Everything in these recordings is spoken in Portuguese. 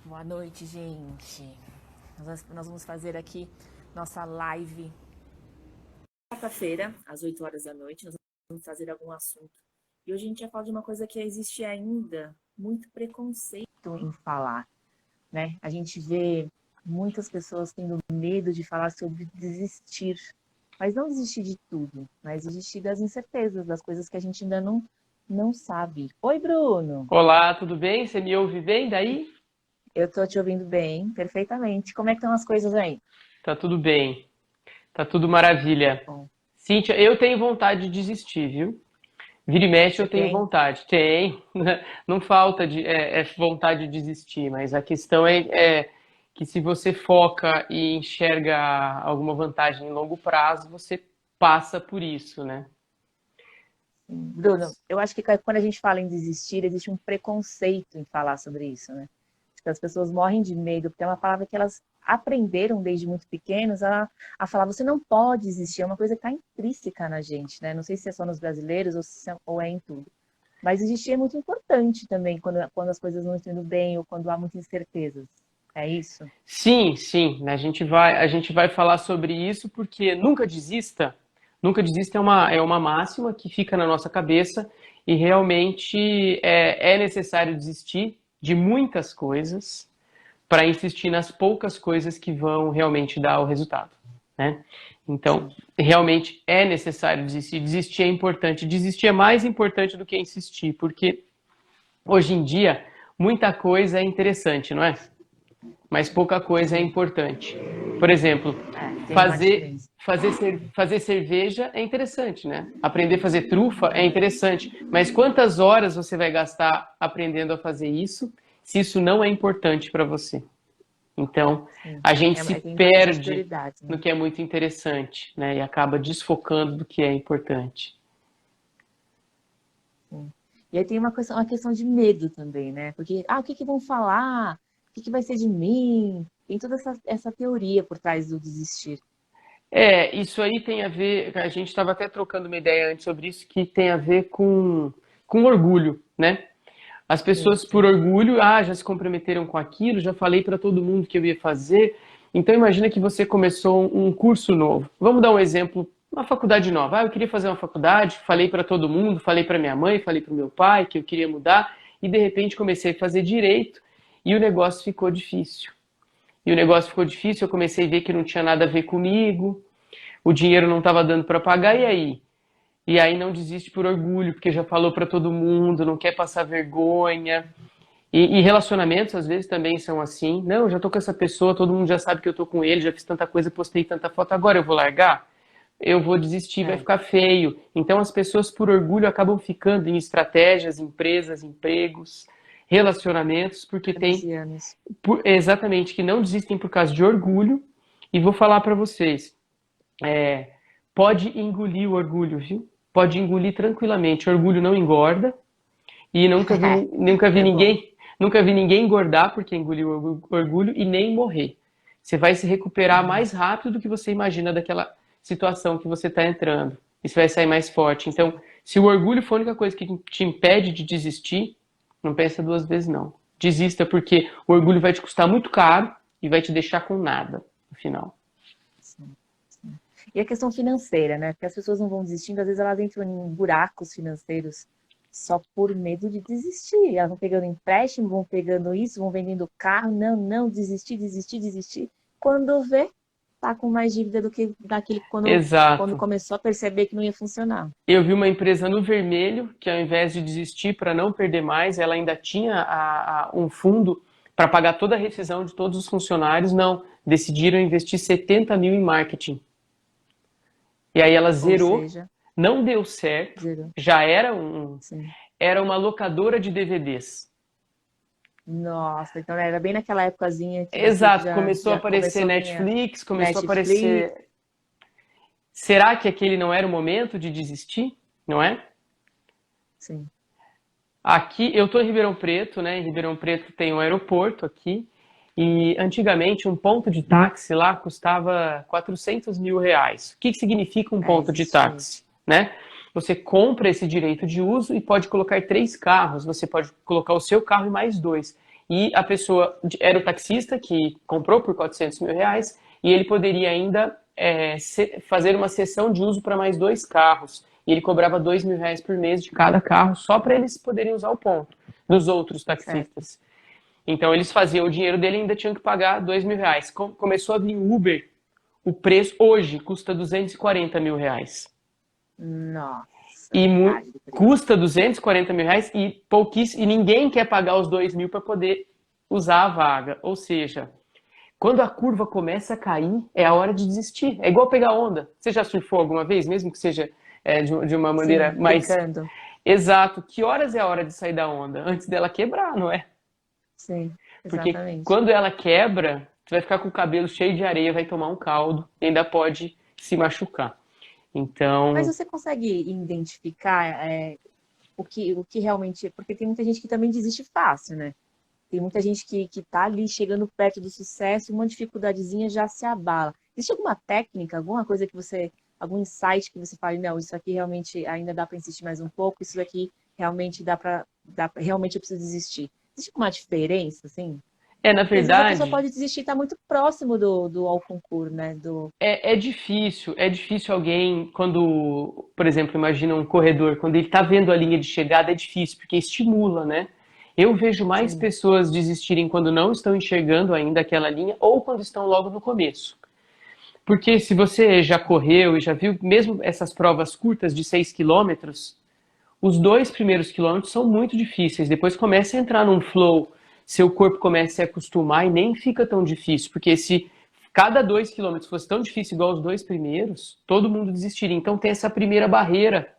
Boa noite, gente. Nós vamos fazer aqui nossa live quarta-feira, às 8 horas da noite. Nós vamos fazer algum assunto. E hoje a gente vai falar de uma coisa que existe ainda muito preconceito em falar, né? A gente vê muitas pessoas tendo medo de falar sobre desistir. Mas não desistir de tudo, mas desistir das incertezas, das coisas que a gente ainda não sabe. Oi, Bruno! Olá, tudo bem? Você me ouve bem daí? Eu tô te ouvindo bem, perfeitamente. Como é que estão as coisas aí? Tá tudo bem, tá tudo maravilha. Bom, Cíntia, eu tenho vontade de desistir, viu? Vira e mexe, você eu tenho tem? vontade. Tem, não falta de vontade de desistir, mas a questão é que se você foca e enxerga alguma vantagem em longo prazo, você passa por isso, né? Bruno, eu acho que quando a gente fala em desistir, existe um preconceito em falar sobre isso, né? Acho que as pessoas morrem de medo, porque é uma palavra que elas aprenderam desde muito pequenos a falar, você não pode desistir, é uma coisa que está intrínseca na gente, né? Não sei se é só nos brasileiros ou é em tudo. Mas desistir é muito importante também quando as coisas não estão indo bem ou quando há muitas incertezas. É isso? Sim, sim, a gente vai falar sobre isso porque nunca desista é uma máxima que fica na nossa cabeça e realmente é necessário desistir de muitas coisas para insistir nas poucas coisas que vão realmente dar o resultado, né? Então, Sim. realmente é necessário desistir. Desistir é importante. Desistir é mais importante do que insistir, porque hoje em dia muita coisa é interessante, não é? Mas pouca coisa é Sim. importante. Por exemplo, Tem uma fazer, diferença. fazer cerveja é interessante, né? Aprender a fazer trufa é interessante. Mas quantas horas você vai gastar aprendendo a fazer isso, se isso não é importante para você? Então, Sim. a gente se Tem inversão de perde prioridades, no né? que é muito interessante, né? E acaba desfocando do que é importante. Sim. E aí tem uma questão de medo também, né? Porque, o que que vão falar? O que que vai ser de mim? Tem toda essa teoria por trás do desistir. Isso aí tem a ver, a gente estava até trocando uma ideia antes sobre isso, que tem a ver com orgulho, né? As Sim, pessoas, por sim. orgulho, já se comprometeram com aquilo, já falei para todo mundo que eu ia fazer. Então, imagina que você começou um curso novo. Vamos dar um exemplo, uma faculdade nova. Eu queria fazer uma faculdade, falei para todo mundo, falei para minha mãe, falei para o meu pai que eu queria mudar, e de repente comecei a fazer direito e o negócio ficou difícil. E o negócio ficou difícil, eu comecei a ver que não tinha nada a ver comigo, o dinheiro não estava dando para pagar, e aí? E aí não desiste por orgulho, porque já falou para todo mundo, não quer passar vergonha. E relacionamentos às vezes também são assim. Não, eu já tô com essa pessoa, todo mundo já sabe que eu tô com ele, já fiz tanta coisa, postei tanta foto, agora eu vou largar? Eu vou desistir, vai É, ficar feio. Então as pessoas por orgulho acabam ficando em estratégias, empresas, empregos, relacionamentos, porque anos tem e anos. exatamente que não desistem por causa de orgulho. E vou falar para vocês, pode engolir o orgulho, viu? Pode engolir tranquilamente. O orgulho não engorda, e É bom. nunca vi ninguém engordar porque engoliu o orgulho e nem morrer. Você vai se recuperar Uhum. mais rápido do que você imagina daquela situação que você está entrando. E você vai sair mais forte. Então, se o orgulho for a única coisa que te impede de desistir, não pensa duas vezes não. Desista porque o orgulho vai te custar muito caro e vai te deixar com nada no final. Sim, sim. E a questão financeira, né? Porque as pessoas não vão desistindo, às vezes elas entram em buracos financeiros só por medo de desistir. Elas vão pegando empréstimo, vão pegando isso, vão vendendo carro. Não, não, desistir, desistir, desistir. Quando vê, tá com mais dívida do que daquele quando Exato. começou a perceber que não ia funcionar. Eu vi uma empresa no vermelho que, ao invés de desistir para não perder mais, ela ainda tinha um fundo para pagar toda a rescisão de todos os funcionários. Não, decidiram investir 70 mil em marketing. E aí ela Ou zerou, seja, não deu certo, zero. já Sim. era uma locadora de DVDs. Nossa, então era bem naquela épocazinha que você Exato, começou a já aparecer começou a ganhar Netflix, começou a Netflix. aparecer. Será que aquele não era o momento de desistir? Não é? Sim. Aqui, eu estou em Ribeirão Preto, né? Em Ribeirão Preto tem um aeroporto aqui. E antigamente um ponto de táxi lá custava 400 mil reais. O que significa um ponto de Existe isso. táxi, né? Você compra esse direito de uso e pode colocar três carros. Você pode colocar o seu carro e mais dois. e a pessoa era o taxista que comprou por R$ 400 mil e ele poderia ainda fazer uma cessão de uso para mais 2 carros. E ele cobrava R$ 2.000 por mês de cada carro só para eles poderem usar o ponto dos outros Certo. taxistas. Então eles faziam o dinheiro dele e ainda tinham que pagar R$ 2.000. Começou a vir o Uber, o preço hoje custa R$ 240 mil. Nossa, E metade do preço. custa R$ 240 mil e ninguém quer pagar os 2.000 para poder usar a vaga. Ou seja, quando a curva começa a cair, é a hora de desistir. É igual pegar onda. Você já surfou alguma vez, mesmo que seja de uma maneira Sim, mais brincando. exato? Que horas é a hora de sair da onda? Antes dela quebrar, não é? Sim, Porque exatamente. quando ela quebra, você vai ficar com o cabelo cheio de areia, vai tomar um caldo e ainda pode se machucar. Mas Então, você consegue identificar o que realmente. Porque tem muita gente que também desiste fácil, né? Tem muita gente que tá ali chegando perto do sucesso, uma dificuldadezinha já se abala. Existe alguma técnica, alguma coisa que você, algum insight que você fale, não, isso aqui realmente ainda dá para insistir mais um pouco, isso aqui realmente realmente eu preciso desistir. Existe alguma diferença, assim? na Porque às vezes a pessoa verdade, pode desistir, tá muito próximo do ao concurso, né? é difícil alguém, quando, por exemplo, imagina um corredor, quando ele está vendo a linha de chegada, é difícil, porque estimula, né? Eu vejo mais Sim, pessoas desistirem quando não estão enxergando ainda aquela linha ou quando estão logo no começo. Porque se você já correu e já viu, mesmo essas provas curtas de 6 km, os 2 primeiros quilômetros são muito difíceis. Depois começa a entrar num flow, seu corpo começa a se acostumar e nem fica tão difícil. Porque se cada 2 km fosse tão difícil igual os 2 primeiros, todo mundo desistiria. Então tem essa primeira barreira,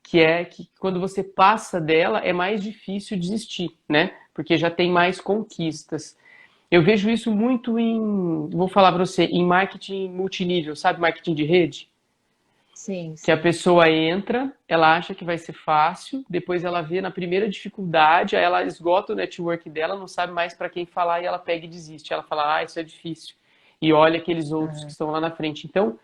que é que quando você passa dela é mais difícil desistir, né? Porque já tem mais conquistas. Eu vejo isso muito vou falar para você, em marketing multinível, sabe? Marketing de rede. sim, Que a sim. pessoa entra, ela acha que vai ser fácil, depois ela vê na primeira dificuldade, aí ela esgota o network dela, não sabe mais para quem falar e ela pega e desiste. Ela fala, isso é difícil. E olha aqueles outros que Aham. estão lá na frente. Então,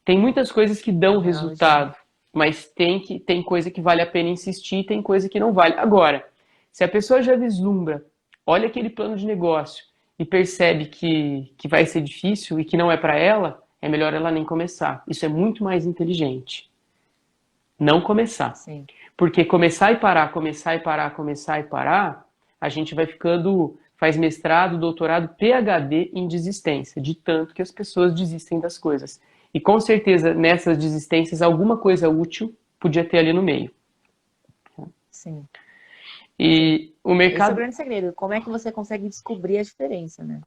tem muitas coisas que É dão real isso mesmo. resultado, mas tem coisa que vale a pena insistir e tem coisa que não vale. Agora, se a pessoa já vislumbra, olha aquele plano de negócio e percebe que vai ser difícil e que não é para ela, é melhor ela nem começar. Isso é muito mais inteligente. Não começar. Sim. Porque começar e parar, começar e parar, começar e parar, a gente vai ficando, faz mestrado, doutorado, PhD em desistência, de tanto que as pessoas desistem das coisas. E com certeza nessas desistências alguma coisa útil podia ter ali no meio. Sim, sim. E o Esse é o mercado. grande segredo. Como é que você consegue descobrir a diferença, né?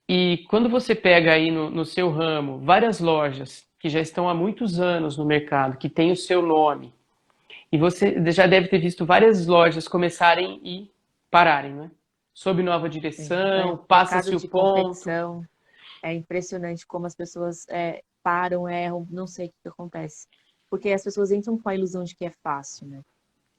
E quando você pega aí no seu ramo várias lojas que já estão há muitos anos no mercado, que tem o seu nome, e você já deve ter visto várias lojas começarem e pararem, né? Sob nova Sim. direção, Mercado passa-se o de ponto. confecção. É impressionante como as pessoas param, erram, não sei o que acontece. Porque as pessoas entram com a ilusão de que é fácil, né?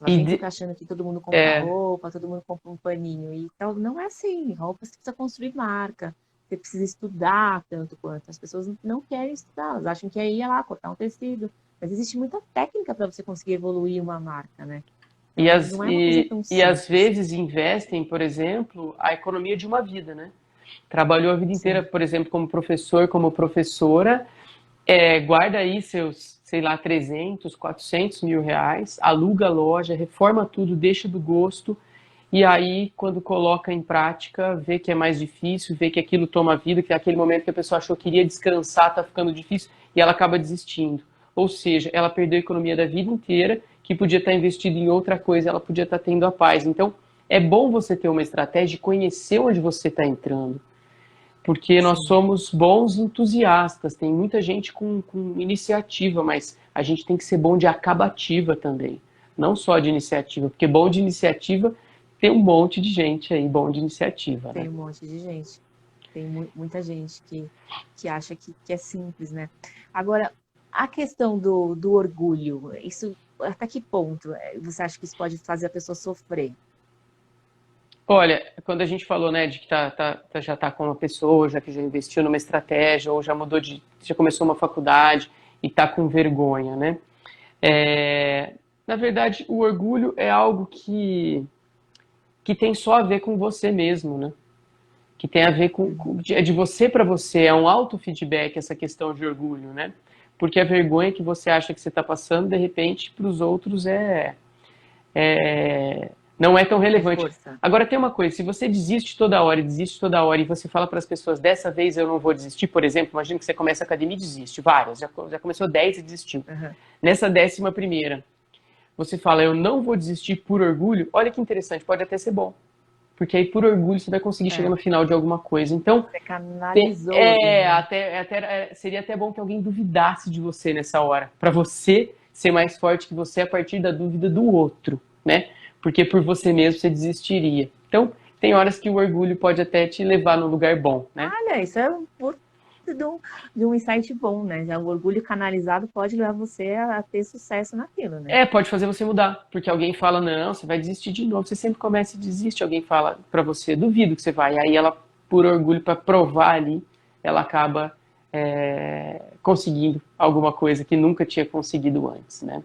E Elas de, entram achando que todo mundo compra é, roupa, todo mundo compra um paninho. E então, não é assim. Roupa você precisa construir marca. Você precisa estudar tanto quanto. As pessoas não querem estudar. Elas acham que é ir lá, cortar um tecido. Mas existe muita técnica para você conseguir evoluir uma marca, né? e, Então, as, não é uma coisa e, tão e às simples. vezes investem, por exemplo, a economia de uma vida, né? Trabalhou a vida inteira, Sim, por exemplo, como professor, como professora, guarda aí seus, sei lá, 300, 400 mil reais, aluga a loja, reforma tudo, deixa do gosto, e aí, quando coloca em prática, vê que é mais difícil, vê que aquilo toma vida, que é aquele momento que a pessoa achou que iria descansar, está ficando difícil, e ela acaba desistindo. Ou seja, ela perdeu a economia da vida inteira, que podia estar investido em outra coisa, ela podia estar tendo a paz. Então, é bom você ter uma estratégia de conhecer onde você está entrando, porque nós sim, somos bons entusiastas, tem muita gente com iniciativa, mas a gente tem que ser bom de acabativa também, não só de iniciativa, porque bom de iniciativa tem um monte de gente aí bom de iniciativa, né? tem um monte de gente. Tem muita gente que acha que é simples, né? Agora, a questão do orgulho, isso até que ponto você acha que isso pode fazer a pessoa sofrer? Olha, quando a gente falou, né, de que já está com uma pessoa, já que já investiu numa estratégia, ou já mudou já começou uma faculdade e está com vergonha, né? Na verdade, o orgulho é algo que tem só a ver com você mesmo, né? Que tem a ver é de você para você, é um auto-feedback essa questão de orgulho, né? Porque a vergonha que você acha que você está passando, de repente, para os outros não é tão relevante. Força. Agora tem uma coisa, se você desiste toda hora e você fala para as pessoas, dessa vez eu não vou desistir, por exemplo, imagina que você começa a academia e desiste, várias, já começou 10 e desistiu. Uhum. Nessa 11ª, você fala, eu não vou desistir por orgulho, olha que interessante, pode até ser bom. Porque aí, por orgulho, você vai conseguir chegar no final de alguma coisa. Então, você canalizou. seria até bom que alguém duvidasse de você nessa hora. Para você ser mais forte que você a partir da dúvida do outro, né? Porque por você mesmo você desistiria. Então, tem horas que o orgulho pode até te levar num lugar bom, né? Olha, isso é de um insight bom, né? Já o orgulho canalizado pode levar você a ter sucesso naquilo, né? Pode fazer você mudar, porque alguém fala, não, você vai desistir de novo, você sempre começa e desiste, alguém fala pra você, duvido que você vai, aí ela, por orgulho, pra provar ali, ela acaba conseguindo alguma coisa que nunca tinha conseguido antes, né?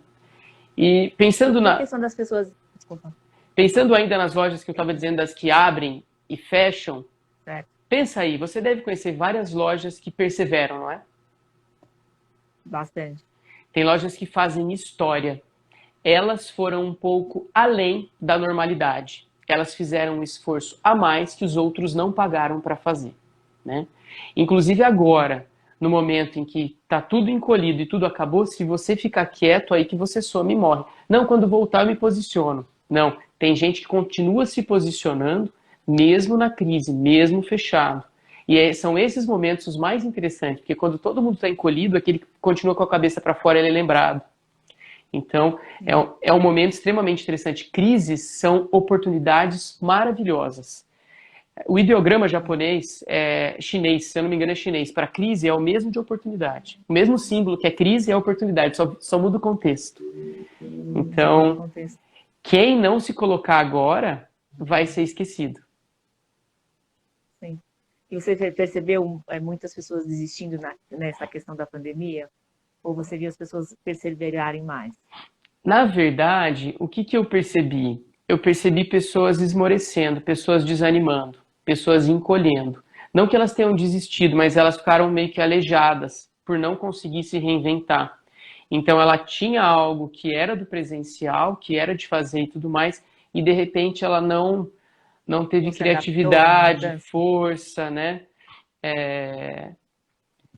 E pensando a questão das pessoas... Desculpa. Pensando ainda nas lojas que eu estava dizendo, das que abrem e fecham, certo. Pensa aí, você deve conhecer várias lojas que perseveram, não é? Bastante. Tem lojas que fazem história. Elas foram um pouco além da normalidade. Elas fizeram um esforço a mais que os outros não pagaram para fazer, né? Inclusive agora, no momento em que está tudo encolhido e tudo acabou, se você ficar quieto, aí que você some e morre. Não, quando voltar eu me posiciono. Não, tem gente que continua se posicionando, mesmo na crise, mesmo fechado. E são esses momentos os mais interessantes, porque quando todo mundo está encolhido, aquele que continua com a cabeça para fora, ele é lembrado. Então, é um momento extremamente interessante. Crises são oportunidades maravilhosas. O ideograma japonês, chinês, se eu não me engano é chinês, para crise é o mesmo de oportunidade. O mesmo símbolo que é crise é oportunidade, só muda o contexto. Então, quem não se colocar agora vai ser esquecido. Sim. E você percebeu muitas pessoas desistindo nessa questão da pandemia? Ou você viu as pessoas perseverarem mais? Na verdade, o que eu percebi? Eu percebi pessoas esmorecendo, pessoas desanimando, pessoas encolhendo. Não que elas tenham desistido, mas elas ficaram meio que aleijadas por não conseguir se reinventar. Então ela tinha algo que era do presencial, que era de fazer e tudo mais, e de repente ela não teve criatividade, força, né?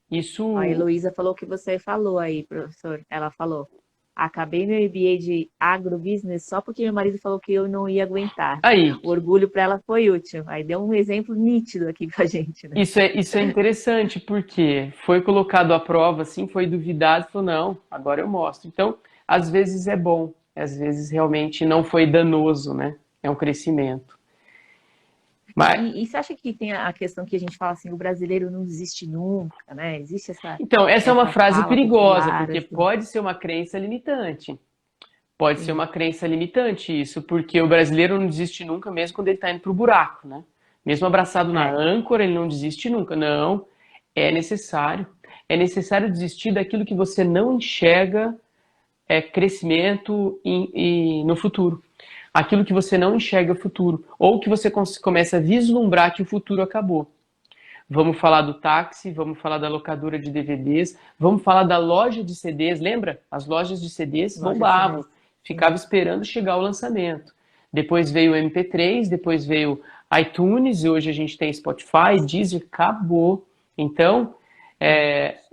Isso... A Heloísa falou o que você falou aí, professor. Ela falou, acabei meu MBA de agrobusiness só porque meu marido falou que eu não ia aguentar. Aí, o orgulho para ela foi útil. Aí deu um exemplo nítido aqui pra gente, né? Isso é interessante, porque foi colocado à prova, assim, foi duvidado, falou, não, agora eu mostro. Então, às vezes é bom, às vezes realmente não foi danoso, né? É um crescimento. Mas... E você acha que tem a questão que a gente fala assim, o brasileiro não desiste nunca, né? Existe essa... Então, essa é uma frase perigosa, popular, porque assim. pode ser uma crença limitante. Pode ser uma crença limitante isso, porque o brasileiro não desiste nunca, mesmo quando ele está indo para o buraco, né? Mesmo abraçado na âncora, ele não desiste nunca. Não, é necessário. É necessário desistir daquilo que você não enxerga crescimento no futuro. Aquilo que você não enxerga o futuro. Ou que você começa a vislumbrar que o futuro acabou. Vamos falar do táxi, vamos falar da locadora de DVDs, vamos falar da loja de CDs. Lembra? As lojas de CDs bombavam. Ficava esperando chegar o lançamento. Depois veio o MP3, depois veio iTunes, e hoje a gente tem Spotify, Deezer, acabou. Então,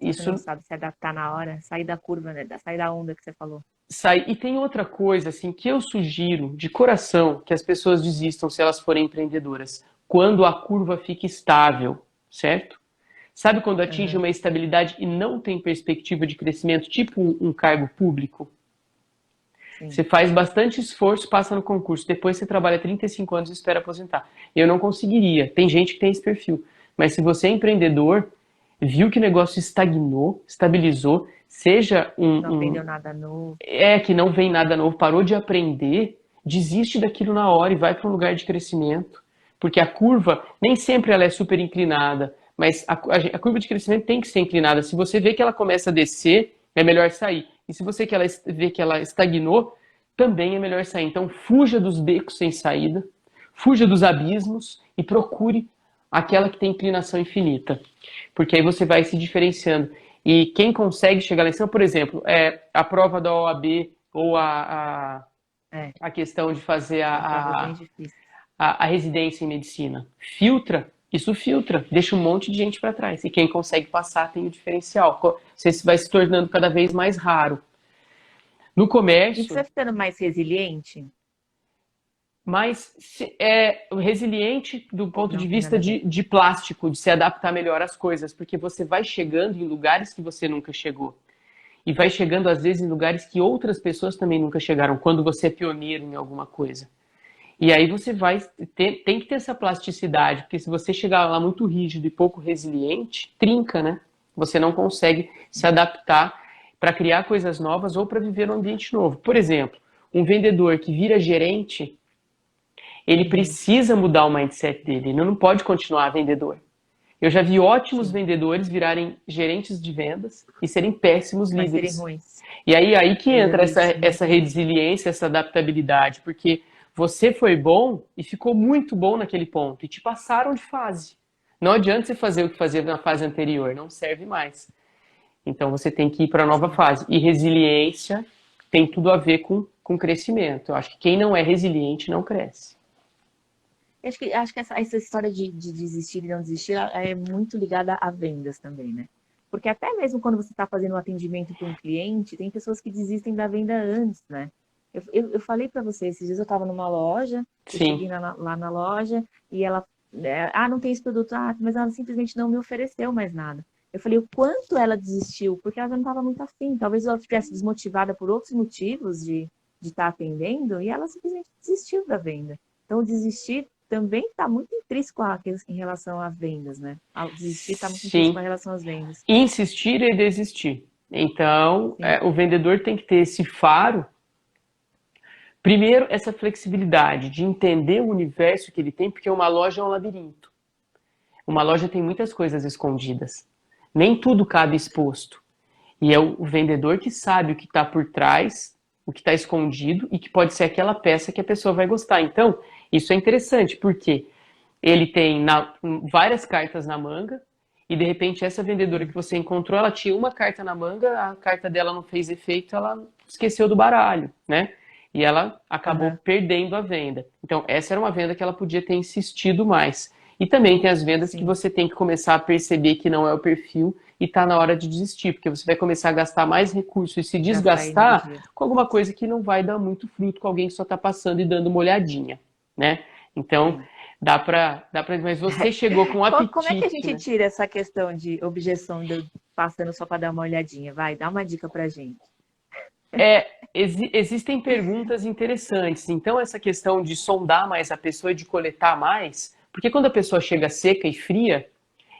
isso... Você não sabe se adaptar na hora, sair da curva, né? Sair da onda que você falou. E tem outra coisa, assim, que eu sugiro de coração que as pessoas desistam se elas forem empreendedoras. Quando a curva fica estável, certo? Sabe quando atinge uma estabilidade e não tem perspectiva de crescimento, tipo um cargo público? Você faz bastante esforço, passa no concurso, depois você trabalha 35 anos e espera aposentar. Eu não conseguiria. Tem gente que tem esse perfil. Mas se você é empreendedor, viu que o negócio estagnou, estabilizou, seja não aprendeu nada novo. Que não vem nada novo, parou de aprender, desiste daquilo na hora e vai para um lugar de crescimento. Porque a curva, nem sempre ela é super inclinada, mas a curva de crescimento tem que ser inclinada. Se você vê que ela começa a descer, é melhor sair. E se você vê que ela estagnou, também é melhor sair. Então, fuja dos becos sem saída, fuja dos abismos e procure aquela que tem inclinação infinita. Porque aí você vai se diferenciando. E quem consegue chegar lá em cima, por exemplo, a prova da OAB ou a questão de fazer a residência em medicina. Isso filtra, deixa um monte de gente para trás. E quem consegue passar tem o diferencial. Você vai se tornando cada vez mais raro. No E comércio, você ficando mais resiliente? mas resiliente do ponto Não de tem vista nada a ver. de plástico, de se adaptar melhor às coisas, porque você vai chegando em lugares que você nunca chegou. E vai chegando, às vezes, em lugares que outras pessoas também nunca chegaram, quando você é pioneiro em alguma coisa. E aí você tem que ter essa plasticidade, porque se você chegar lá muito rígido e pouco resiliente, trinca, né? Você não consegue se adaptar para criar coisas novas ou para viver um ambiente novo. Por exemplo, um vendedor que vira gerente, ele precisa mudar o mindset dele, ele não pode continuar vendedor. Eu já vi ótimos vendedores virarem gerentes de vendas e serem péssimos Mas serem líderes. ruins. E aí que entra Eu já vi isso essa resiliência, essa adaptabilidade, porque você foi bom e ficou muito bom naquele ponto e te passaram de fase. Não adianta você fazer o que fazia na fase anterior, não serve mais. Então você tem que ir para a nova fase. E resiliência tem tudo a ver com crescimento. Eu acho que quem não é resiliente não cresce. Acho que essa história de desistir e não desistir é muito ligada a vendas também, né? Porque até mesmo quando você está fazendo um atendimento para um cliente, tem pessoas que desistem da venda antes, né? Eu falei para você, esses dias eu estava numa loja, eu Sim, cheguei lá na loja e ela, não tem esse produto, mas ela simplesmente não me ofereceu mais nada. Eu falei, o quanto ela desistiu, porque ela já não estava muito afim. Talvez ela estivesse desmotivada por outros motivos de estar atendendo e ela simplesmente desistiu da venda. Então, desistir também está muito intrínseco em relação às vendas, né? Desistir está muito intrínseco em sim. relação às vendas. Insistir e desistir. Então, Sim, o vendedor tem que ter esse faro. Primeiro, essa flexibilidade de entender o universo que ele tem, porque uma loja é um labirinto. Uma loja tem muitas coisas escondidas. Nem tudo cabe exposto. E é o vendedor que sabe o que está por trás, o que está escondido e que pode ser aquela peça que a pessoa vai gostar. Então, isso é interessante, porque ele tem várias cartas na manga e, de repente, essa vendedora que você encontrou, ela tinha uma carta na manga, a carta dela não fez efeito, ela esqueceu do baralho, né? E ela acabou perdendo a venda. Então, essa era uma venda que ela podia ter insistido mais. E também tem as vendas que sim. você tem que começar a perceber que não é o perfil e tá na hora de desistir, porque você vai começar a gastar mais recursos e se Gastar desgastar energia. com alguma coisa que não vai dar muito fruto, com alguém que só tá passando e dando uma olhadinha, né? Então, Sim. mas você chegou com Como é que a apetite, gente né? tira essa questão de objeção de eu passando só para dar uma olhadinha? Vai, dá uma dica pra gente. Existem perguntas interessantes. Então, essa questão de sondar mais a pessoa e de coletar mais, porque quando a pessoa chega seca e fria,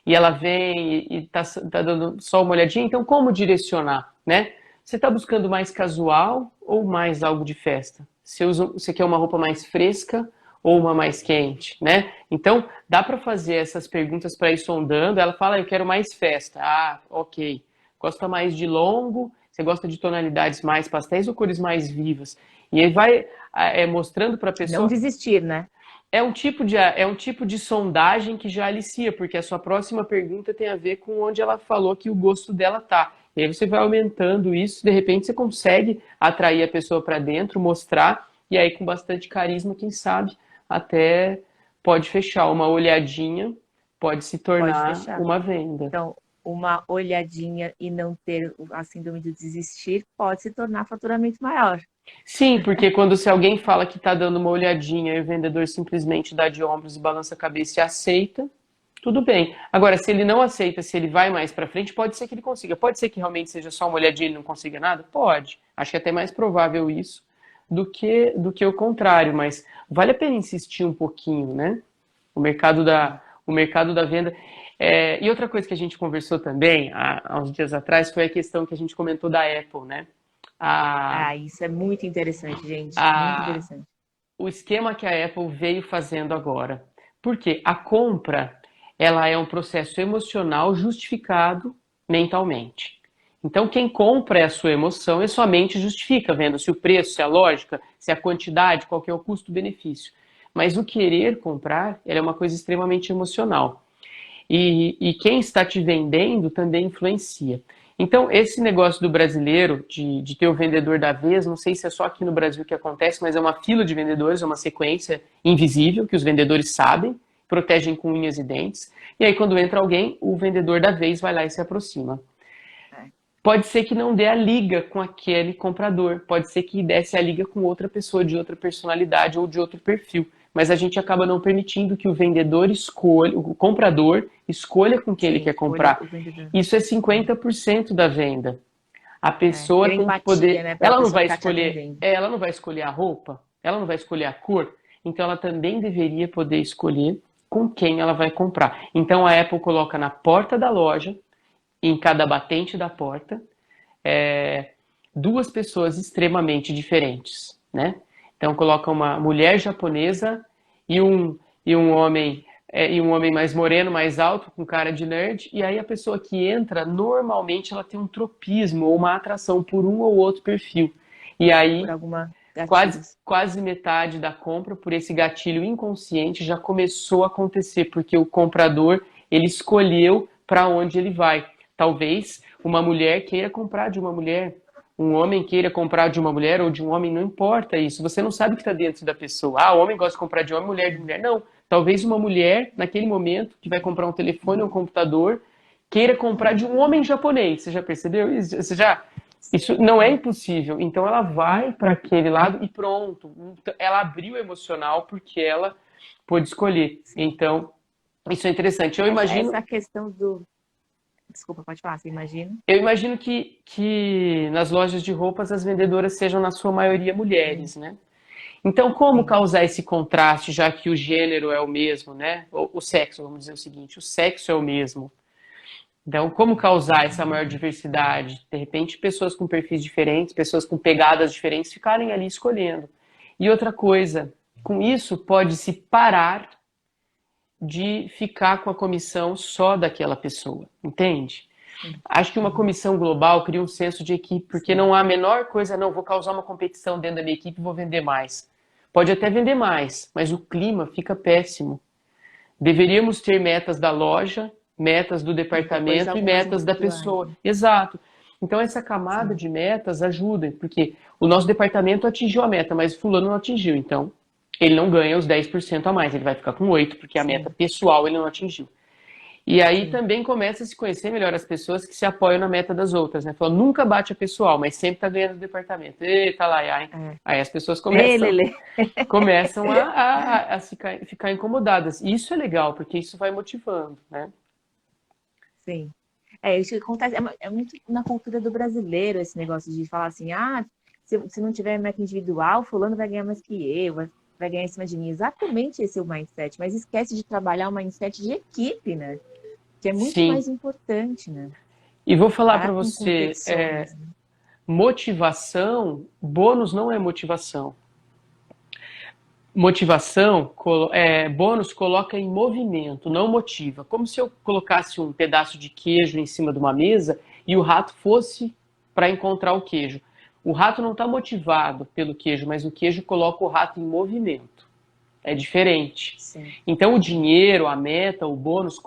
e ela vem e tá dando só uma olhadinha, então como direcionar, né? Você está buscando mais casual ou mais algo de festa? Você quer uma roupa mais fresca ou uma mais quente, né? Então, dá para fazer essas perguntas para ir sondando. Ela fala, eu quero mais festa. Ah, ok. Gosta mais de longo? Você gosta de tonalidades mais pastéis ou cores mais vivas? E aí vai mostrando para a Não pessoa. desistir, né? É um tipo de sondagem que já alicia, porque a sua próxima pergunta tem a ver com onde ela falou que o gosto dela tá. E aí você vai aumentando isso, de repente você consegue atrair a pessoa para dentro, mostrar, e aí com bastante carisma, quem sabe, até pode fechar. Uma olhadinha pode se Pode tornar fechar. uma venda. Então, uma olhadinha e não ter a síndrome de desistir pode se tornar faturamento maior. Sim, porque se alguém fala que está dando uma olhadinha e o vendedor simplesmente dá de ombros e balança a cabeça e aceita, tudo bem. Agora, se ele não aceita, se ele vai mais para frente, pode ser que ele consiga. Pode ser que realmente seja só uma olhadinha e ele não consiga nada? Pode. Acho que é até mais provável isso do que o contrário, mas vale a pena insistir um pouquinho, né? O mercado da venda. E outra coisa que a gente conversou também há uns dias atrás foi a questão que a gente comentou da Apple, né? A, Isso é muito interessante, gente. Muito a, interessante. o esquema que a Apple veio fazendo agora. Porque a compra, ela é um processo emocional justificado mentalmente. Então, quem compra é a sua emoção e a sua mente justifica, vendo se o preço, se a lógica, se a quantidade, qual que é o custo-benefício. Mas o querer comprar, ela é uma coisa extremamente emocional. E quem está te vendendo também influencia. Então, esse negócio do brasileiro, de ter o vendedor da vez, não sei se é só aqui no Brasil que acontece, mas é uma fila de vendedores, é uma sequência invisível, que os vendedores sabem, protegem com unhas e dentes. E aí, quando entra alguém, o vendedor da vez vai lá e se aproxima. É. Pode ser que não dê a liga com aquele comprador, pode ser que desse a liga com outra pessoa de outra personalidade ou de outro perfil, mas a gente acaba não permitindo que o vendedor escolha, o comprador escolha com quem ele Sim, quer escolha comprar. o vendedor. Isso é 50% da venda. A É. pessoa Ter tem que empatia, poder, né, pela ela não pessoa vai que está te escolher, atendendo. ela não vai escolher a roupa, ela não vai escolher a cor, então ela também deveria poder escolher com quem ela vai comprar. Então a Apple coloca na porta da loja, em cada batente da porta, é, duas pessoas extremamente diferentes, né? Então coloca uma mulher japonesa e um homem e um homem mais moreno, mais alto, com cara de nerd, e aí a pessoa que entra, normalmente ela tem um tropismo ou uma atração por um ou outro perfil. E Por aí alguma quase gatilhos. quase metade da compra por esse gatilho inconsciente já começou a acontecer, porque o comprador, ele escolheu para onde ele vai. Talvez uma mulher queira comprar de uma mulher, um homem queira comprar de uma mulher ou de um homem, não importa isso. Você não sabe o que está dentro da pessoa. Ah, o homem gosta de comprar de homem, mulher de mulher. Não. Talvez uma mulher, naquele momento, que vai comprar um telefone ou um computador, queira comprar de um homem japonês. Você já percebeu isso? Isso não é impossível. Então ela vai para aquele lado e pronto. Ela abriu o emocional porque ela pôde escolher. Então, isso é interessante. Essa questão do. Desculpa, pode falar, você imagina? Eu imagino que nas lojas de roupas as vendedoras sejam, na sua maioria, mulheres, né? Então, como Sim. causar esse contraste, já que o gênero é o mesmo, né? O sexo, vamos dizer o seguinte, o sexo é o mesmo. Então, como causar essa maior diversidade? De repente, pessoas com perfis diferentes, pessoas com pegadas diferentes, ficarem ali escolhendo. E outra coisa, com isso pode-se parar de ficar com a comissão só daquela pessoa, entende? Sim. Acho que uma Uhum. comissão global cria um senso de equipe, porque Sim. não há a menor coisa, não, vou causar uma competição dentro da minha equipe e vou vender mais. Pode até vender mais, mas o clima fica péssimo. Deveríamos ter metas da loja, metas do E depois departamento e algumas metas da individuais, pessoa. né? Exato. Então essa camada Sim. de metas ajuda, porque o nosso departamento atingiu a meta, mas fulano não atingiu, então ele não ganha os 10% a mais, ele vai ficar com 8, porque a meta Sim. pessoal ele não atingiu. E aí Sim. também começa a se conhecer melhor as pessoas que se apoiam na meta das outras, né? Fala, nunca bate a pessoal, mas sempre tá ganhando o departamento. Eita lá, ai. É. Aí as pessoas Ei, começam, Lele. começam a ficar incomodadas. E isso é legal, porque isso vai motivando, né? Sim. É, isso que acontece, é muito na cultura do brasileiro esse negócio de falar assim, ah, se não tiver meta individual, fulano vai ganhar mais que eu, vai ganhar em cima de mim. Exatamente esse é o mindset, mas esquece de trabalhar o mindset de equipe, né? Que é muito Sim. mais importante, né? E vou falar para Parar com você, competições, né? motivação, bônus não é motivação. Motivação, bônus coloca em movimento, não motiva. Como se eu colocasse um pedaço de queijo em cima de uma mesa e o rato fosse para encontrar o queijo. O rato não está motivado pelo queijo, mas o queijo coloca o rato em movimento. É diferente. Sim, Então o dinheiro, a meta, o bônus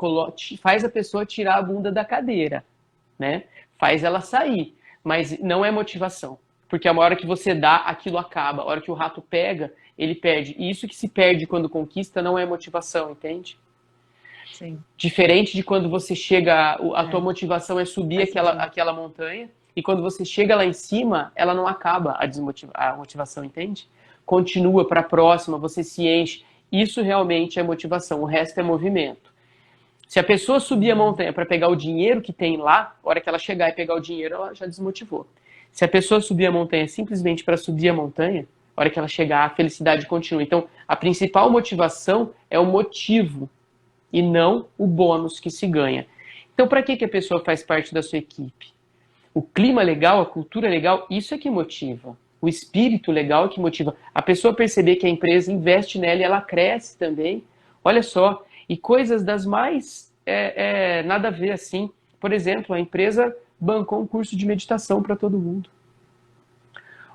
faz a pessoa tirar a bunda da cadeira, né? Faz ela sair, mas não é motivação. Porque a hora que você dá, aquilo acaba. A hora que o rato pega, ele perde. E isso que se perde quando conquista não é motivação, entende? sim. Diferente de quando você chega, a tua É, motivação é subir faz sentido. aquela montanha, e quando você chega lá em cima, ela não acaba a motivação, entende? Continua para a próxima, você se enche. Isso realmente é motivação, o resto é movimento. Se a pessoa subir a Uhum. montanha para pegar o dinheiro que tem lá, a hora que ela chegar e pegar o dinheiro, ela já desmotivou. Se a pessoa subir a montanha simplesmente para subir a montanha, a hora que ela chegar, a felicidade continua. Então, a principal motivação é o motivo e não o bônus que se ganha. Então, para que a pessoa faz parte da sua equipe? O clima legal, a cultura legal, isso é que motiva. O espírito legal é que motiva. A pessoa perceber que a empresa investe nela e ela cresce também. Olha só, e coisas das mais nada a ver assim. Por exemplo, a empresa bancou um curso de meditação para todo mundo.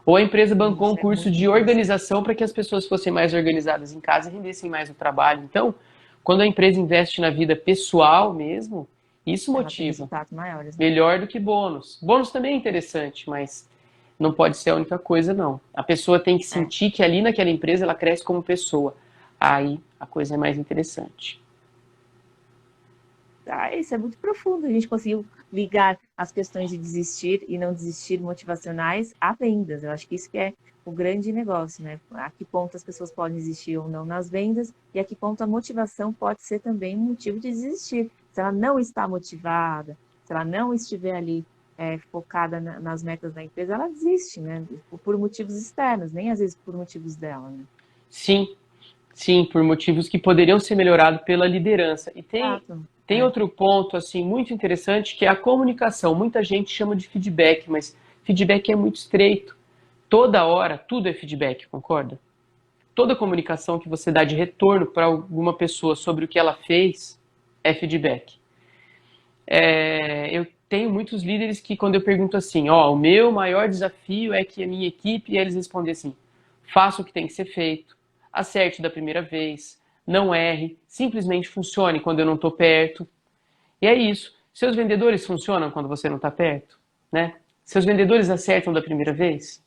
Ou a empresa bancou um Isso é curso muito de interessante. organização para que as pessoas fossem mais organizadas em casa e rendessem mais o trabalho. Então, quando a empresa investe na vida pessoal mesmo, isso Ela tem motiva. resultados maiores, né? Melhor do que bônus. Bônus também é interessante, mas não pode ser a única coisa, não. A pessoa tem que É. sentir que ali naquela empresa ela cresce como pessoa. Aí a coisa é mais interessante. Ah, isso é muito profundo. A gente conseguiu ligar as questões de desistir e não desistir motivacionais a vendas. Eu acho que isso que é o grande negócio, né? A que ponto as pessoas podem desistir ou não nas vendas e a que ponto a motivação pode ser também um motivo de desistir. Se ela não está motivada, se ela não estiver ali focada nas metas da empresa, ela desiste, né? Por motivos externos, nem às vezes por motivos dela, né? Sim, sim, por motivos que poderiam ser melhorados pela liderança. E Exato. tem outro ponto assim muito interessante que é a comunicação. Muita gente chama de feedback, mas feedback é muito estreito. Toda hora, tudo é feedback, concorda? Toda comunicação que você dá de retorno para alguma pessoa sobre o que ela fez é feedback. Eu tenho muitos líderes que quando eu pergunto assim, ó, o meu maior desafio é que a minha equipe, e eles respondem assim, faça o que tem que ser feito, acerte da primeira vez, não erre, simplesmente funcione quando eu não estou perto. E é isso. Seus vendedores funcionam quando você não está perto, né? Seus vendedores acertam da primeira vez?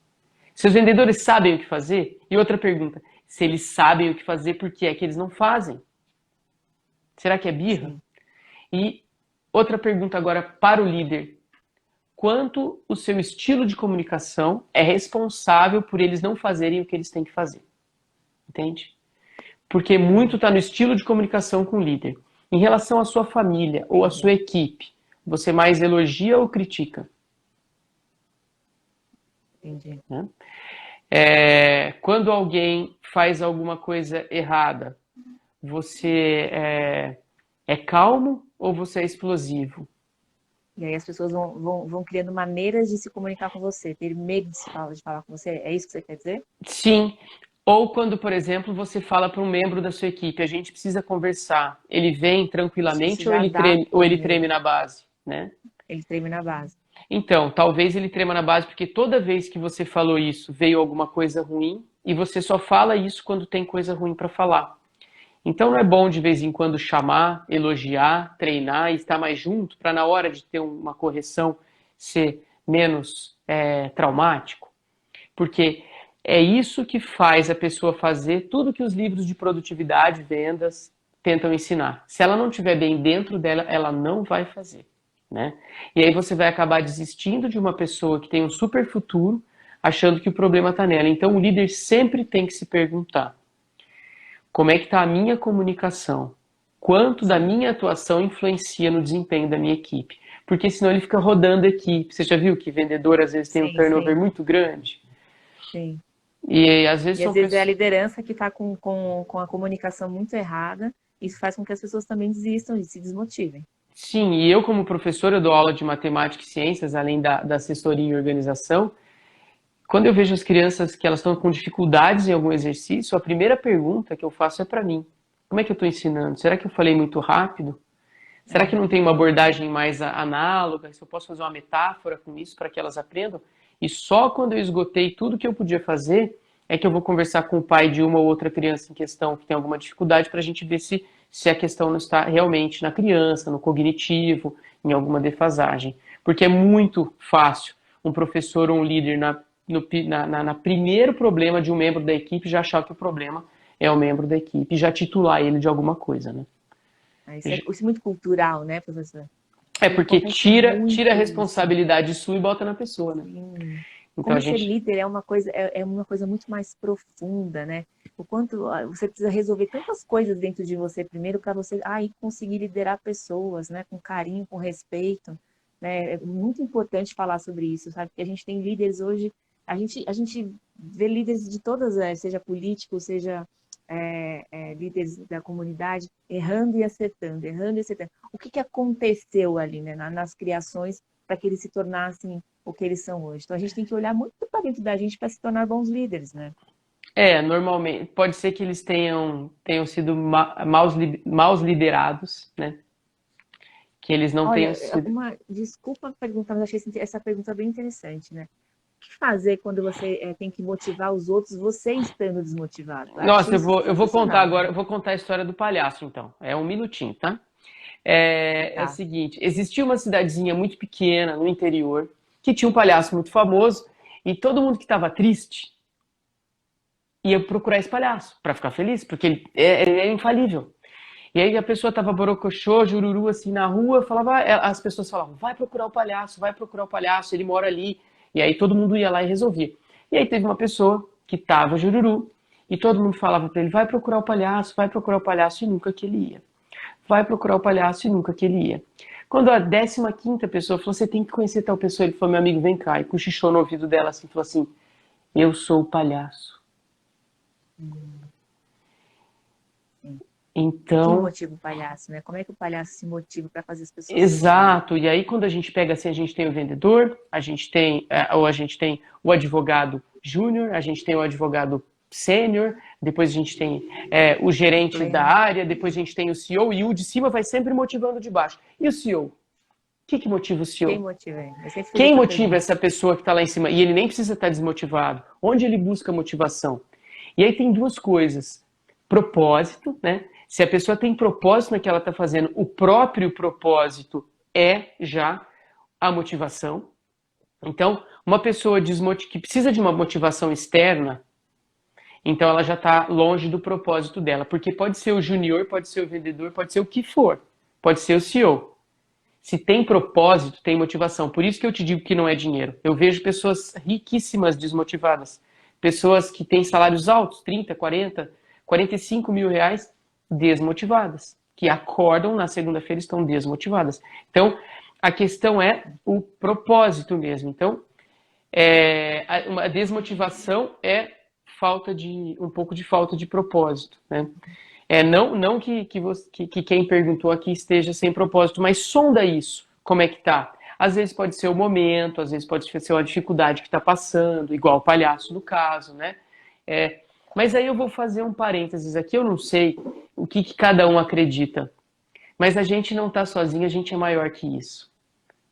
Seus vendedores sabem o que fazer? E outra pergunta, se eles sabem o que fazer, por que é que eles não fazem? Será que é birra? Sim. E outra pergunta agora para o líder. Quanto o seu estilo de comunicação é responsável por eles não fazerem o que eles têm que fazer? Entende? Porque muito está no estilo de comunicação com o líder. Em relação à sua família ou à Entendi. sua equipe, você mais elogia ou critica? Entendi. Né? Quando alguém faz alguma coisa errada, você é calmo ou você é explosivo? E aí as pessoas vão criando maneiras de se comunicar com você, ter medo de falar com você. É isso que você quer dizer? Sim. Ou quando, por exemplo, você fala para um membro da sua equipe, a gente precisa conversar. Ele vem Isso tranquilamente já dá ou o ele treme medo. na base, né? Ele treme na base. Então, talvez ele trema na base porque toda vez que você falou isso, veio alguma coisa ruim e você só fala isso quando tem coisa ruim para falar. Então não é bom de vez em quando chamar, elogiar, treinar e estar mais junto para na hora de ter uma correção ser menos traumático? Porque é isso que faz a pessoa fazer tudo que os livros de produtividade, vendas tentam ensinar. Se ela não estiver bem dentro dela, ela não vai fazer, né? E aí você vai acabar desistindo de uma pessoa que tem um super futuro, achando que o problema está nela. Então o líder sempre tem que se perguntar: como é que está a minha comunicação? Quanto da Sim, minha atuação influencia no desempenho da minha equipe? Porque senão ele fica rodando a equipe. Você já viu que vendedor às vezes tem um sim, turnover sim, muito grande? sim. E às vezes E às são vezes é a pessoas. liderança que está com a comunicação muito errada. Isso faz com que as pessoas também desistam e se desmotivem. Sim, e eu como professora dou aula de matemática e ciências, além da assessoria em organização. Quando eu vejo as crianças que elas estão com dificuldades em algum exercício, a primeira pergunta que eu faço é para mim. Como é que eu estou ensinando? Será que eu falei muito rápido? Será que não tem uma abordagem mais análoga? Se eu posso fazer uma metáfora com isso para que elas aprendam? E só quando eu esgotei tudo que eu podia fazer é que eu vou conversar com o pai de uma ou outra criança em questão que tem alguma dificuldade para a gente ver se a questão não está realmente na criança, no cognitivo, em alguma defasagem. Porque é muito fácil um professor ou um líder na primeiro problema de um membro da equipe já achar que o problema é o membro da equipe e já titular ele de alguma coisa, né? Isso é muito cultural, né, professor? É E porque acontece tira a muito isso. responsabilidade sua e bota na pessoa, né? Sim. Então a Como ser gente. líder é uma coisa muito mais profunda, né? O quanto você precisa resolver tantas coisas dentro de você primeiro para você aí conseguir liderar pessoas, né? Com carinho, com respeito, né? É muito importante falar sobre isso, sabe? Porque a gente tem líderes hoje, a gente vê líderes de todas, seja político, seja líderes da comunidade, errando e acertando, errando e acertando. O que aconteceu ali, né? Nas criações para que eles se tornassem o que eles são hoje. Então a gente tem que olhar muito para dentro da gente para se tornar bons líderes, né? Normalmente, pode ser que eles tenham sido maus liderados, né? Que eles não tenham Olha, sido. desculpa perguntar, mas achei essa pergunta bem interessante, né? que fazer quando você tem que motivar os outros, você estando desmotivado? Eu acho Nossa, isso eu vou contar sensacional. agora, eu vou contar a história do palhaço, então. É um minutinho, tá? É o Tá. seguinte, existia uma cidadezinha muito pequena no interior que tinha um palhaço muito famoso e todo mundo que estava triste ia procurar esse palhaço para ficar feliz, porque ele é infalível. E aí a pessoa tava borocochô, jururu, assim, na rua, falava, as pessoas falavam, vai procurar o palhaço, ele mora ali. E aí todo mundo ia lá e resolvia. E aí teve uma pessoa que tava jururu, e todo mundo falava pra ele, vai procurar o palhaço, e nunca que ele ia. Vai procurar o palhaço, e nunca que ele ia. Quando a 15ª pessoa falou, você tem que conhecer tal pessoa, ele falou, meu amigo, vem cá, e cochichou no ouvido dela, assim, falou assim, eu sou o palhaço. Sim. E quem Então, motiva o palhaço, né? Como é que o palhaço se motiva para fazer as pessoas sorrirem? exato, e aí quando a gente pega assim, a gente tem o vendedor, ou a gente tem o advogado júnior, a gente tem o advogado sênior, depois a gente tem o gerente da Pleno. área, depois a gente tem o CEO, e o de cima vai sempre motivando o de baixo. E o CEO? O que motiva o Quem CEO? motiva ele? Eu sempre fiz Quem essa motiva pergunta. essa pessoa que está lá em cima? E ele nem precisa estar desmotivado. Onde ele busca motivação? E aí tem duas coisas. Propósito, né? Se a pessoa tem propósito no que ela está fazendo, o próprio propósito é já a motivação. Então, uma pessoa que precisa de uma motivação externa, então ela já está longe do propósito dela. Porque pode ser o junior, pode ser o vendedor, pode ser o que for. Pode ser o CEO. Se tem propósito, tem motivação. Por isso que eu te digo que não é dinheiro. Eu vejo pessoas riquíssimas desmotivadas. Pessoas que têm salários altos, 30, 40, 45 mil reais, desmotivadas. Que acordam na segunda-feira e estão desmotivadas. Então, a questão é o propósito mesmo. Então, uma desmotivação é um pouco de falta de propósito, né? Não que quem perguntou aqui esteja sem propósito, mas sonda isso, como é que tá? Às vezes pode ser o momento, às vezes pode ser uma dificuldade que está passando, igual o palhaço no caso, né? É, mas aí eu vou fazer um parênteses aqui, eu não sei o que cada um acredita, mas a gente não está sozinho, a gente é maior que isso.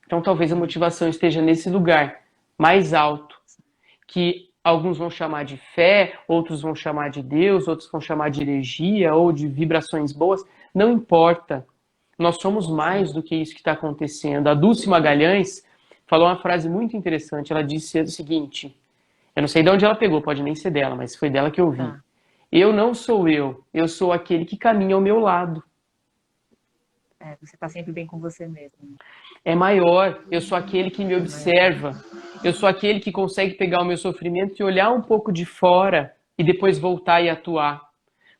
Então talvez a motivação esteja nesse lugar mais alto, que alguns vão chamar de fé, outros vão chamar de Deus, outros vão chamar de energia ou de vibrações boas. Não importa. Nós somos mais do que isso que está acontecendo. A Dulce Magalhães falou uma frase muito interessante. Ela disse o seguinte: eu não sei de onde ela pegou, pode nem ser dela, mas foi dela que eu vi. Tá. Eu não sou eu sou aquele que caminha ao meu lado. Você está sempre bem com você mesmo. É maior, eu sou aquele que me É maior. observa, eu sou aquele que consegue pegar o meu sofrimento e olhar um pouco de fora e depois voltar e atuar.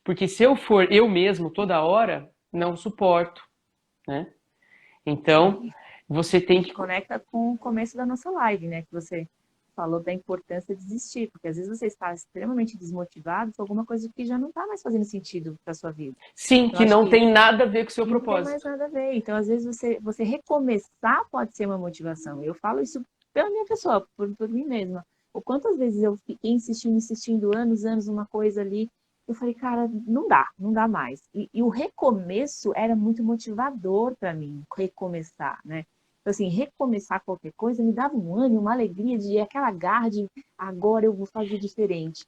Porque se eu for eu mesmo toda hora, não suporto, né? Então, Sim. você E tem que que... conecta com o começo da nossa live, né? Que você falou da importância de desistir, porque às vezes você está extremamente desmotivado por alguma coisa que já não está mais fazendo sentido para sua vida. Sim, Eu que acho não que tem nada a ver com o seu não tem mais propósito. nada a ver. Então, às vezes, você recomeçar pode ser uma motivação. Eu falo isso pela minha pessoa, por mim mesma. O quantas vezes eu fiquei insistindo anos, numa coisa ali, eu falei, cara, não dá mais. E o recomeço era muito motivador para mim, recomeçar, né? Então, assim, recomeçar qualquer coisa me dava um ânimo, uma alegria de aquela garra de agora eu vou fazer diferente.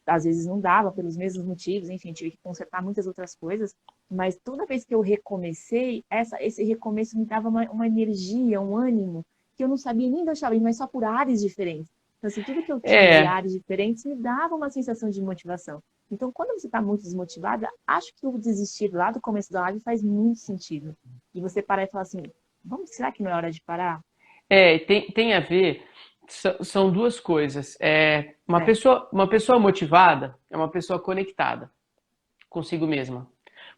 Às vezes não dava pelos mesmos motivos, enfim, tive que consertar muitas outras coisas, mas toda vez que eu recomecei, esse recomeço me dava uma energia, um ânimo, que eu não sabia nem de onde estava indo, mas só por áreas diferentes. Então, assim, tudo que eu tinha de É, áreas diferentes me dava uma sensação de motivação. Então, quando você está muito desmotivada, acho que o desistir lá do começo da live faz muito sentido. E você parar e falar assim, vamos, será que não é hora de parar? tem a ver, são duas coisas. É, Uma pessoa motivada é uma pessoa conectada consigo mesma.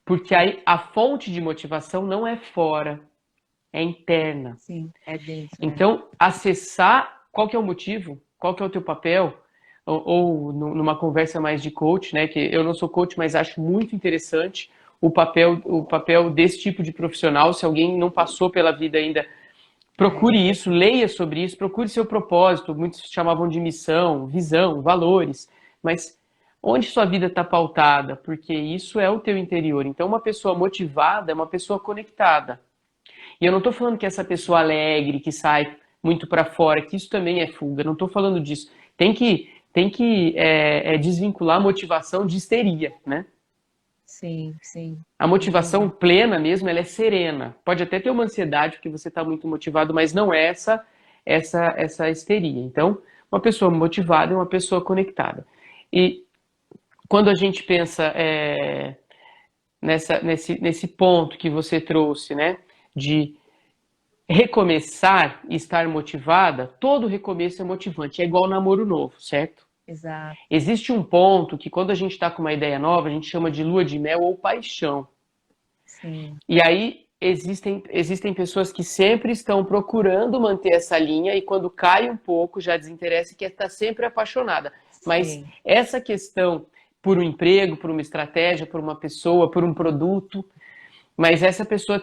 Porque sim, aí a fonte de motivação não é fora, é interna. sim, é dentro, né? Então, acessar qual que é o motivo, qual que é o teu papel, numa conversa mais de coach, né? Que eu não sou coach, mas acho muito interessante o papel desse tipo de profissional. Se alguém não passou pela vida ainda, procure isso, leia sobre isso, procure seu propósito. Muitos chamavam de missão, visão, valores, mas onde sua vida está pautada? Porque isso é o teu interior. Então, uma pessoa motivada é uma pessoa conectada. E eu não estou falando que essa pessoa alegre, que sai muito para fora, que isso também é fuga. Não estou falando disso. Tem que desvincular a motivação de histeria, né? Sim, sim. A motivação Entendi. plena mesmo, ela é serena. Pode até ter uma ansiedade porque você está muito motivado, mas não é essa histeria. Então, uma pessoa motivada é uma pessoa conectada. E quando a gente pensa nesse ponto que você trouxe, né, de recomeçar e estar motivada, todo recomeço é motivante. É igual namoro novo, certo? Exato. Existe um ponto que quando a gente está com uma ideia nova, a gente chama de lua de mel ou paixão. Sim, E aí existem pessoas que sempre estão procurando manter essa linha e quando cai um pouco já desinteressa e quer estar sempre apaixonada. Mas sim, essa questão por um emprego, por uma estratégia, por uma pessoa, por um produto, mas essa pessoa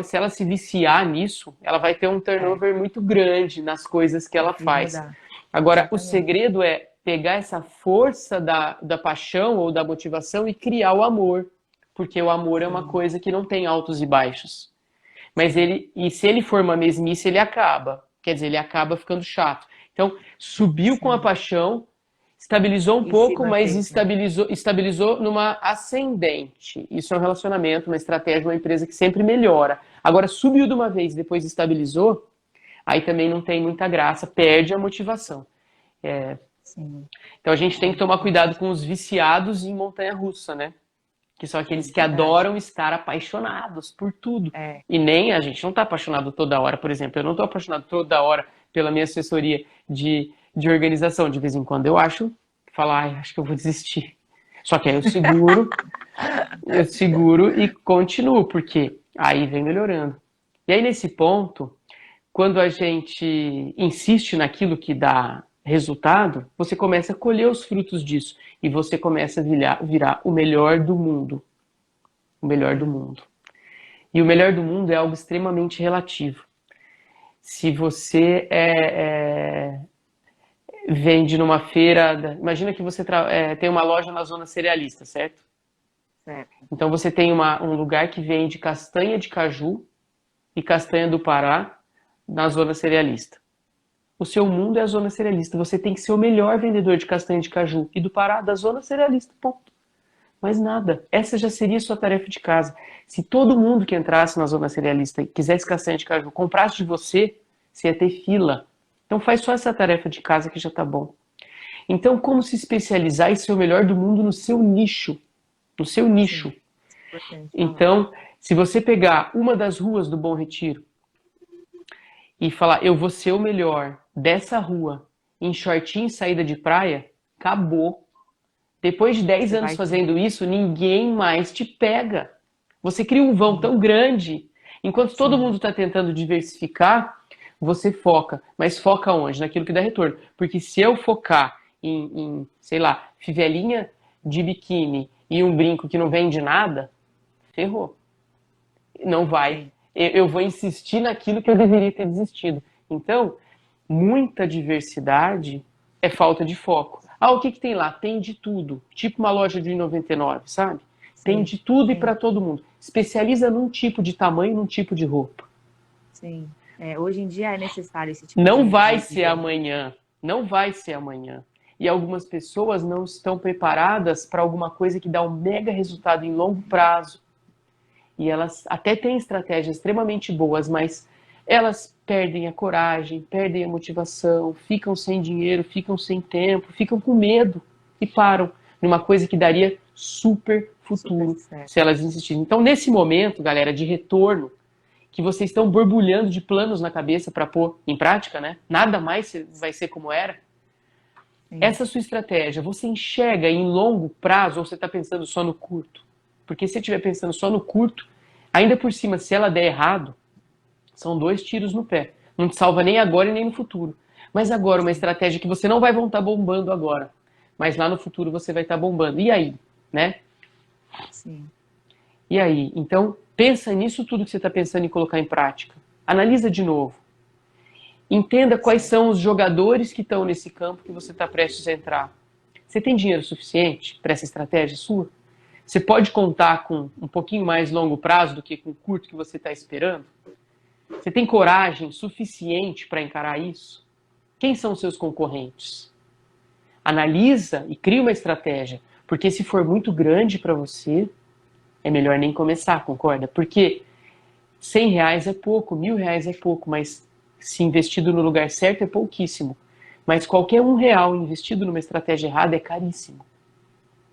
se ela se viciar nisso, ela vai ter um é. turnover muito grande nas coisas que ela Tem que faz. mudar. Agora, o Exatamente. segredo é pegar essa força da paixão ou da motivação e criar o amor. Porque o amor é uma Sim, coisa que não tem altos e baixos. Mas sim. se ele for uma mesmice, ele acaba. Quer dizer, ele acaba ficando chato. Então, subiu com a Sim. paixão, estabilizou um E se pouco, mas manteve. estabilizou numa ascendente. Isso é um relacionamento, uma estratégia, uma empresa que sempre melhora. Agora, subiu de uma vez, depois estabilizou, aí também não tem muita graça, perde a motivação. Sim, Então a gente tem que tomar com cuidado certeza. com os viciados em montanha-russa, né? Que são É aqueles que verdade. adoram estar apaixonados por tudo. É, E nem a gente não está apaixonado toda hora, por exemplo. Eu não estou apaixonado toda hora pela minha assessoria de organização. De vez em quando eu falar, ai, acho que eu vou desistir. Só que aí eu seguro e continuo, porque aí vem melhorando. E aí nesse ponto, quando a gente insiste naquilo que dá resultado, você começa a colher os frutos disso e você começa a virar o melhor do mundo. O melhor do sim, mundo. E o melhor do mundo é algo extremamente relativo. Se você vende numa feira, imagina que você tem uma loja na zona cerealista, certo? certo. Então você tem um lugar que vende castanha de caju e castanha do Pará na zona cerealista. O seu mundo é a zona cerealista. Você tem que ser o melhor vendedor de castanha de caju e do Pará da zona cerealista. Ponto. Mais nada. Essa já seria a sua tarefa de casa. Se todo mundo que entrasse na zona cerealista e quisesse castanha de caju comprasse de você, você ia ter fila. Então faz só essa tarefa de casa que já tá bom. Então, como se especializar e ser o melhor do mundo no seu nicho? No seu nicho. Sim, isso é importante falar. Então, se você pegar uma das ruas do Bom Retiro e falar, eu vou ser o melhor dessa rua em shortinho e saída de praia, acabou. Depois de 10 Você anos vai ter. fazendo isso, ninguém mais te pega. Você cria um vão Sim, tão grande. Enquanto todo sim, mundo está tentando diversificar, você foca. Mas foca onde? Naquilo que dá retorno. Porque se eu focar sei lá, fivelinha de biquíni e um brinco que não vende nada, ferrou. Não vai. sim, Eu vou insistir naquilo que eu deveria ter desistido. Então, muita diversidade é falta de foco. Ah, o que que tem lá? Tem de tudo. Tipo uma loja de 1,99, sabe? Tem sim, de tudo e sim, para todo mundo. Especializa num tipo de tamanho, num tipo de roupa. sim. É, hoje em dia é necessário esse tipo Não de, vai de, ser de... amanhã. Não vai ser amanhã. E algumas pessoas não estão preparadas para alguma coisa que dá um mega resultado em longo prazo. E elas até têm estratégias extremamente boas, mas elas perdem a coragem, perdem a motivação, ficam sem dinheiro, ficam sem tempo, ficam com medo e param numa coisa que daria super super futuro certo. se elas insistirem. Então, nesse momento, galera, de retorno, que vocês estão borbulhando de planos na cabeça para pôr em prática, né? Nada mais vai ser como era. Sim, Essa sua estratégia, você enxerga em longo prazo ou você está pensando só no curto? Porque se você estiver pensando só no curto, ainda por cima, se ela der errado, são 2 tiros no pé. Não te salva nem agora e nem no futuro. Mas agora, uma sim, estratégia que você não vai estar bombando agora, mas lá no futuro você vai estar bombando. E aí, né? sim, E aí? Então, pensa nisso tudo que você está pensando em colocar em prática. Analisa de novo. Entenda quais certo. são os jogadores que estão nesse campo que você está prestes a entrar. Você tem dinheiro suficiente para essa estratégia sua? Você pode contar com um pouquinho mais longo prazo do que com o curto que você está esperando? Você tem coragem suficiente para encarar isso? Quem são os seus concorrentes? Analisa e cria uma estratégia, porque se for muito grande para você, é melhor nem começar, concorda? Porque R$ 100 é pouco, R$ 1.000 é pouco, mas se investido no lugar certo é pouquíssimo. Mas qualquer R$ 1 investido numa estratégia errada é caríssimo.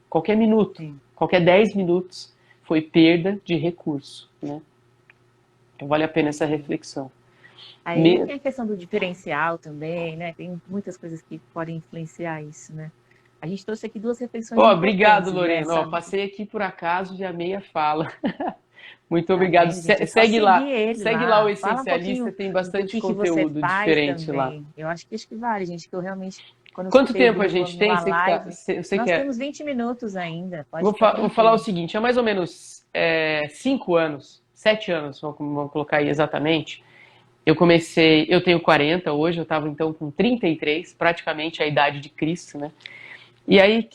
Qualquer minuto, Sim. qualquer 10 minutos foi perda de recurso, né? Então vale a pena essa reflexão. Aí tem a questão do diferencial também, né? Tem muitas coisas que podem influenciar isso, né? A gente trouxe aqui duas reflexões Obrigado, importantes, né? Lorena. Passei aqui por acaso e amei a fala. Muito Tá obrigado. vendo, gente? É só Segue seguir lá. ele Segue lá o lá. Fala um Essencialista, pouquinho tem do bastante que você conteúdo faz diferente lá. também. Eu acho que vale, gente, que eu realmente, quando eu Quanto escutei o tempo a Bruno gente falando tem? numa Você que tá, live, você nós que é... temos 20 minutos ainda, pode Vou, ficar vou falar o tranquilo. seguinte, há mais ou menos 5 anos, 7 anos, vamos colocar aí exatamente, eu tenho 40 hoje, eu estava então com 33, praticamente a idade de Cristo, né? E aí,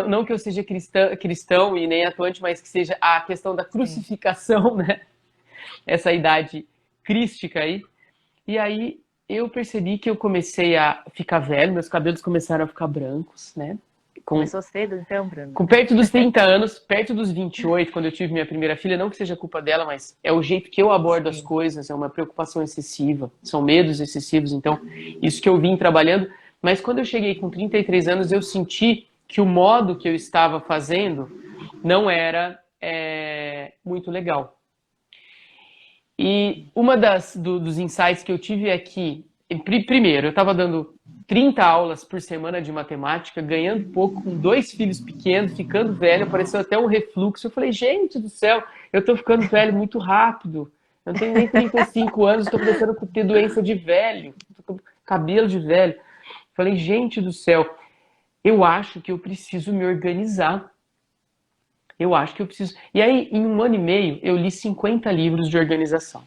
não que eu seja cristão e nem atuante, mas que seja a questão da Sim. crucificação, né? Essa idade crística aí. E aí eu percebi que eu comecei a ficar velho, meus cabelos começaram a ficar brancos, né? Com, Começou cedo, então, Bruno? com perto dos 30 anos, perto dos 28, quando eu tive minha primeira filha, não que seja culpa dela, mas é o jeito que eu abordo as Sim. coisas, é uma preocupação excessiva, são medos excessivos, então isso que eu vim trabalhando. Mas quando eu cheguei com 33 anos, eu senti que o modo que eu estava fazendo não era muito legal. E uma dos insights que eu tive é que, primeiro, eu estava dando 30 aulas por semana de matemática, ganhando pouco, com 2 filhos pequenos, ficando velho, apareceu até um refluxo. Eu falei, gente do céu, eu estou ficando velho muito rápido. Eu não tenho nem 35 anos, estou começando a ter doença de velho, tô com cabelo de velho. Eu falei, gente do céu, eu acho que eu preciso me organizar. Eu acho que eu preciso. E aí, em 1 ano e meio, eu li 50 livros de organização.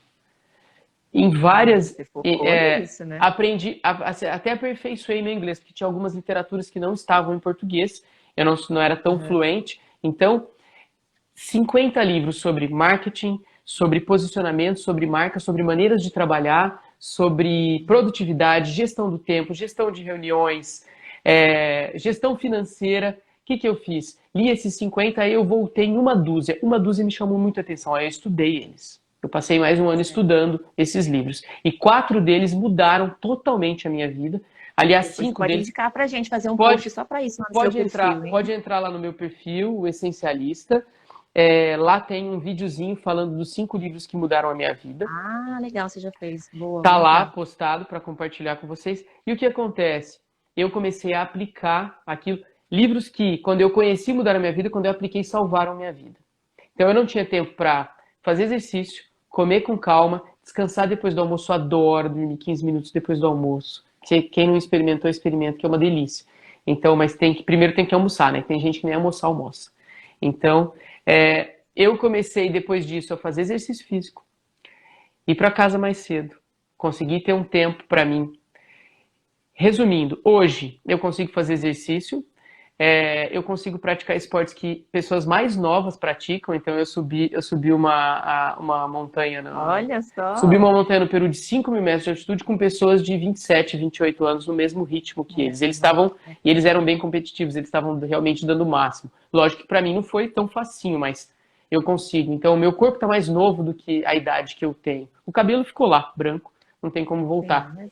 Em várias. Você focou nisso, né? Aprendi, até aperfeiçoei meu inglês, porque tinha algumas literaturas que não estavam em português, eu não era tão fluente. Então, 50 livros sobre marketing, sobre posicionamento, sobre marca, sobre maneiras de trabalhar, sobre produtividade, gestão do tempo, gestão de reuniões, gestão financeira. O que eu fiz? Li esses 50, aí eu voltei em uma dúzia. Uma dúzia me chamou muita atenção, aí eu estudei eles. Eu passei mais um ano estudando esses livros. E 4 deles mudaram totalmente a minha vida. Aliás, Depois você 5 pode deles... indicar pra gente fazer um Pode, post só para isso lá no seu perfil, hein? pode entrar lá no meu perfil, o Essencialista. Lá tem um videozinho falando dos 5 livros que mudaram a minha vida. Ah, legal, você já fez. Boa, Tá vou lá entrar. postado para compartilhar com vocês. E o que acontece? Eu comecei a aplicar aquilo. Livros que, quando eu conheci, mudaram a minha vida, quando eu apliquei, salvaram a minha vida. Então eu não tinha tempo para fazer exercício, comer com calma, descansar depois do almoço. Adoro dormir 15 minutos depois do almoço. Quem não experimentou, experimenta, que é uma delícia. Então, mas primeiro tem que almoçar, né? Tem gente que nem almoçar, almoça. Então, eu comecei depois disso a fazer exercício físico, ir para casa mais cedo, consegui ter um tempo para mim. Resumindo, hoje eu consigo fazer exercício, eu consigo praticar esportes que pessoas mais novas praticam. Então eu subi uma montanha Olha subi só. uma montanha no Peru de 5.000 metros de altitude com pessoas de 27, 28 anos no mesmo ritmo que eles. E eles eram bem competitivos, eles estavam realmente dando o máximo. Lógico que para mim não foi tão facinho, mas eu consigo. Então o meu corpo está mais novo do que a idade que eu tenho. O cabelo ficou lá, branco, não tem como Sim, voltar. mas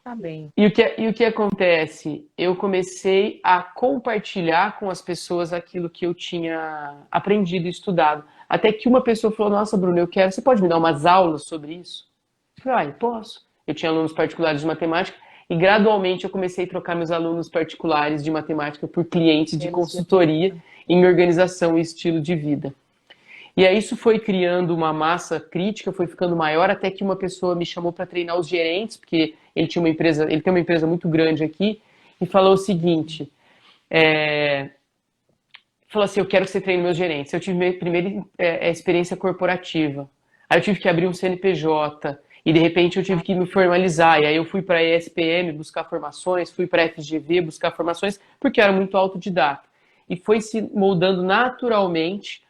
tá bem. E o que acontece? Eu comecei a compartilhar com as pessoas aquilo que eu tinha aprendido e estudado. Até que uma pessoa falou, nossa, Bruno, você pode me dar umas aulas sobre isso? Eu falei, posso. Eu tinha alunos particulares de matemática e gradualmente eu comecei a trocar meus alunos particulares de matemática por clientes de Menos de consultoria em organização e estilo de vida. E aí isso foi criando uma massa crítica, foi ficando maior, até que uma pessoa me chamou para treinar os gerentes, porque ele tem uma empresa muito grande aqui, e falou o seguinte, falou assim, eu quero que você treine meus gerentes. Eu tive minha primeira experiência corporativa, aí eu tive que abrir um CNPJ, e de repente eu tive que me formalizar, e aí eu fui para a ESPM buscar formações, fui para a FGV buscar formações, porque eu era muito autodidata. E foi se moldando naturalmente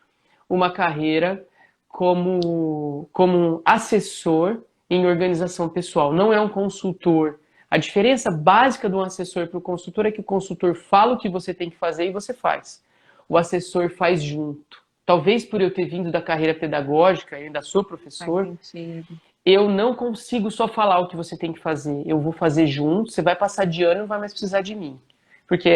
uma carreira como um assessor em organização pessoal, não é um consultor. A diferença básica de um assessor para o consultor é que o consultor fala o que você tem que fazer e você faz. O assessor faz junto. Talvez por eu ter vindo da carreira pedagógica, eu ainda sou Faz professor, sentido. eu não consigo só falar o que você tem que fazer. Eu vou fazer junto, você vai passar de ano e não vai mais precisar de mim. Porque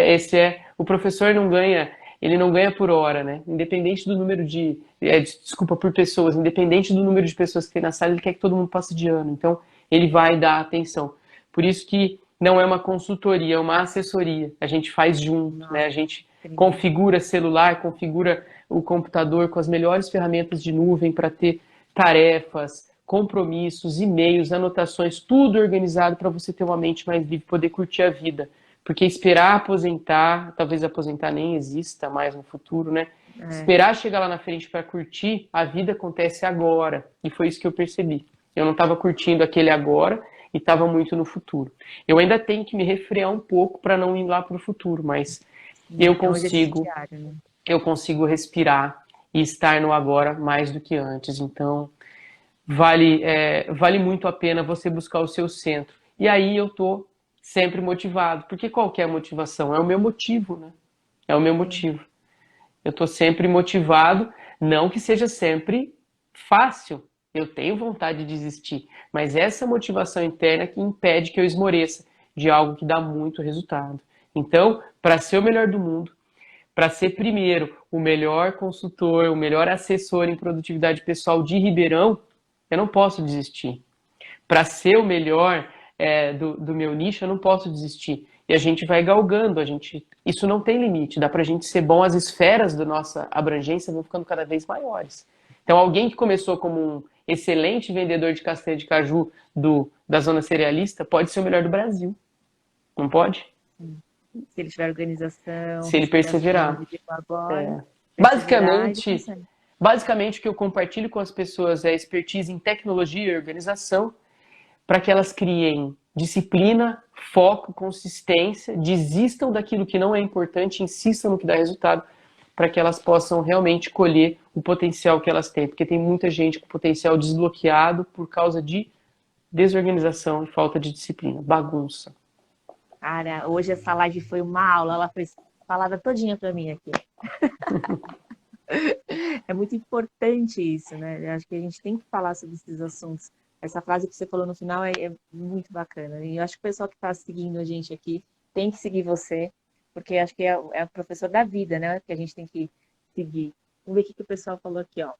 o professor não ganha, ele não ganha por hora, né? Independente do número desculpa, por pessoas, independente do número de pessoas que tem na sala, ele quer que todo mundo passe de ano. Então, ele vai dar atenção. Por isso que não é uma consultoria, é uma assessoria. A gente faz junto, né? A gente Incrível. configura celular, configura o computador com as melhores ferramentas de nuvem para ter tarefas, compromissos, e-mails, anotações, tudo organizado para você ter uma mente mais livre, poder curtir a vida. Porque esperar aposentar, talvez aposentar nem exista mais no futuro, né? Esperar chegar lá na frente para curtir, a vida acontece agora. E foi isso que eu percebi. Eu não estava curtindo aquele agora e estava muito no futuro. Eu ainda tenho que me refrear um pouco para não ir lá para o futuro, mas eu É um exercício consigo, diário, né? eu consigo respirar e estar no agora mais do que antes. Então, vale muito a pena você buscar o seu centro. E aí eu tô sempre motivado, porque qualquer motivação é o meu motivo, né? É o meu Sim. motivo. Eu tô sempre motivado, não que seja sempre fácil. Eu tenho vontade de desistir, mas essa motivação interna que impede que eu esmoreça de algo que dá muito resultado. Então, para ser o melhor do mundo, para ser primeiro o melhor consultor, o melhor assessor em produtividade pessoal de Ribeirão, eu não posso desistir. Para ser o melhor do meu nicho, eu não posso desistir. E a gente vai galgando, isso não tem limite, dá para a gente ser bom, as esferas da nossa abrangência vão ficando cada vez maiores. Então, alguém que começou como um excelente vendedor de castanha de caju da zona cerealista pode ser o melhor do Brasil, não pode? Se ele tiver organização, Se ele respeitar as coisas perseverar. no dia do agora, É. perseverar, ele Basicamente, consegue. basicamente, o que eu compartilho com as pessoas é expertise em tecnologia e organização, para que elas criem disciplina, foco, consistência, desistam daquilo que não é importante, insistam no que dá resultado, para que elas possam realmente colher o potencial que elas têm. Porque tem muita gente com potencial desbloqueado por causa de desorganização e falta de disciplina, bagunça. Cara, hoje essa live foi uma aula, ela foi falada todinha para mim aqui. É muito importante isso, né? Eu acho que a gente tem que falar sobre esses assuntos. Essa frase que você falou no final é muito bacana. E eu acho que o pessoal que está seguindo a gente aqui tem que seguir você, porque acho que é o professor da vida, né? Que a gente tem que seguir. Vamos ver o que o pessoal falou aqui, ó.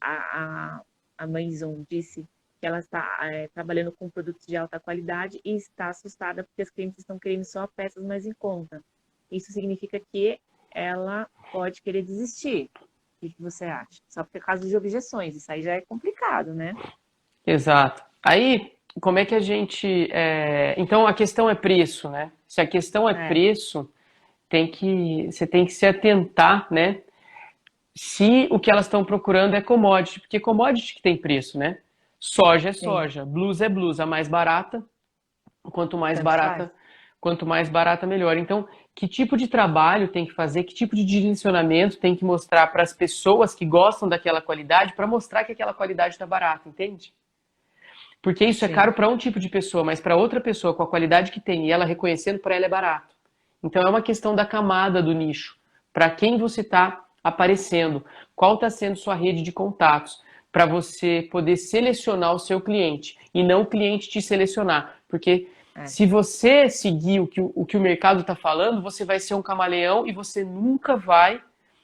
A Maison disse que ela está trabalhando com produtos de alta qualidade e está assustada porque os clientes estão querendo só peças mais em conta. Isso significa que ela pode querer desistir. O que você acha? Só por causa de objeções. Isso aí já é complicado, né? Exato. Aí, como é que a gente. Então, a questão é preço, né? Se a questão é É, preço, você tem que se atentar, né? Se o que elas estão procurando é commodity, porque commodity que tem preço, né? Soja é sim. soja, blusa é blusa, a mais barata, quanto mais Tanto faz. barata, quanto mais barata melhor. Então, que tipo de trabalho tem que fazer, que tipo de direcionamento tem que mostrar para as pessoas que gostam daquela qualidade, para mostrar que aquela qualidade está barata, entende? Porque isso é Sim. caro para um tipo de pessoa, mas para outra pessoa com a qualidade que tem e ela reconhecendo, para ela é barato. Então é uma questão da camada do nicho. Para quem você está aparecendo, qual está sendo sua rede de contatos, para você poder selecionar o seu cliente e não o cliente te selecionar. Porque É. se você seguir o que o mercado está falando, você vai ser um camaleão e você nunca vai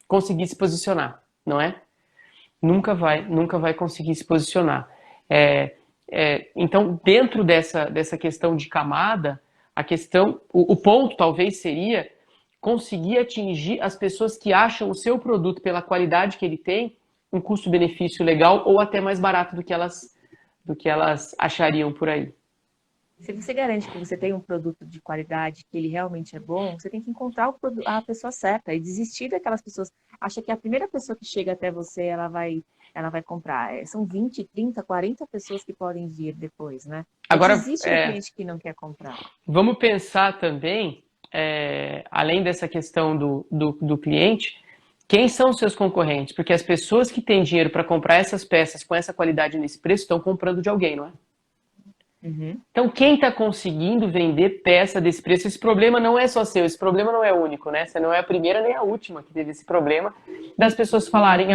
conseguir se posicionar, não é? Nunca vai conseguir se posicionar. Então, dentro dessa questão de camada, o ponto talvez seria conseguir atingir as pessoas que acham o seu produto pela qualidade que ele tem, um custo-benefício legal ou até mais barato do que elas achariam por aí. Se você garante que você tem um produto de qualidade, que ele realmente é bom, você tem que encontrar a pessoa certa e desistir daquelas pessoas. Acha que a primeira pessoa que chega até você, ela vai comprar. São 20, 30, 40 pessoas que podem vir depois, né? Então, Agora, desiste do cliente que não quer comprar. vamos pensar também, além dessa questão do cliente, Quem são os seus concorrentes? Porque as pessoas que têm dinheiro para comprar essas peças com essa qualidade nesse preço estão comprando de alguém, não é? Uhum. Então, quem está conseguindo vender peça desse preço? Esse problema não é só seu, esse problema não é único, né? Você não é a primeira nem a última que teve esse problema das pessoas falarem,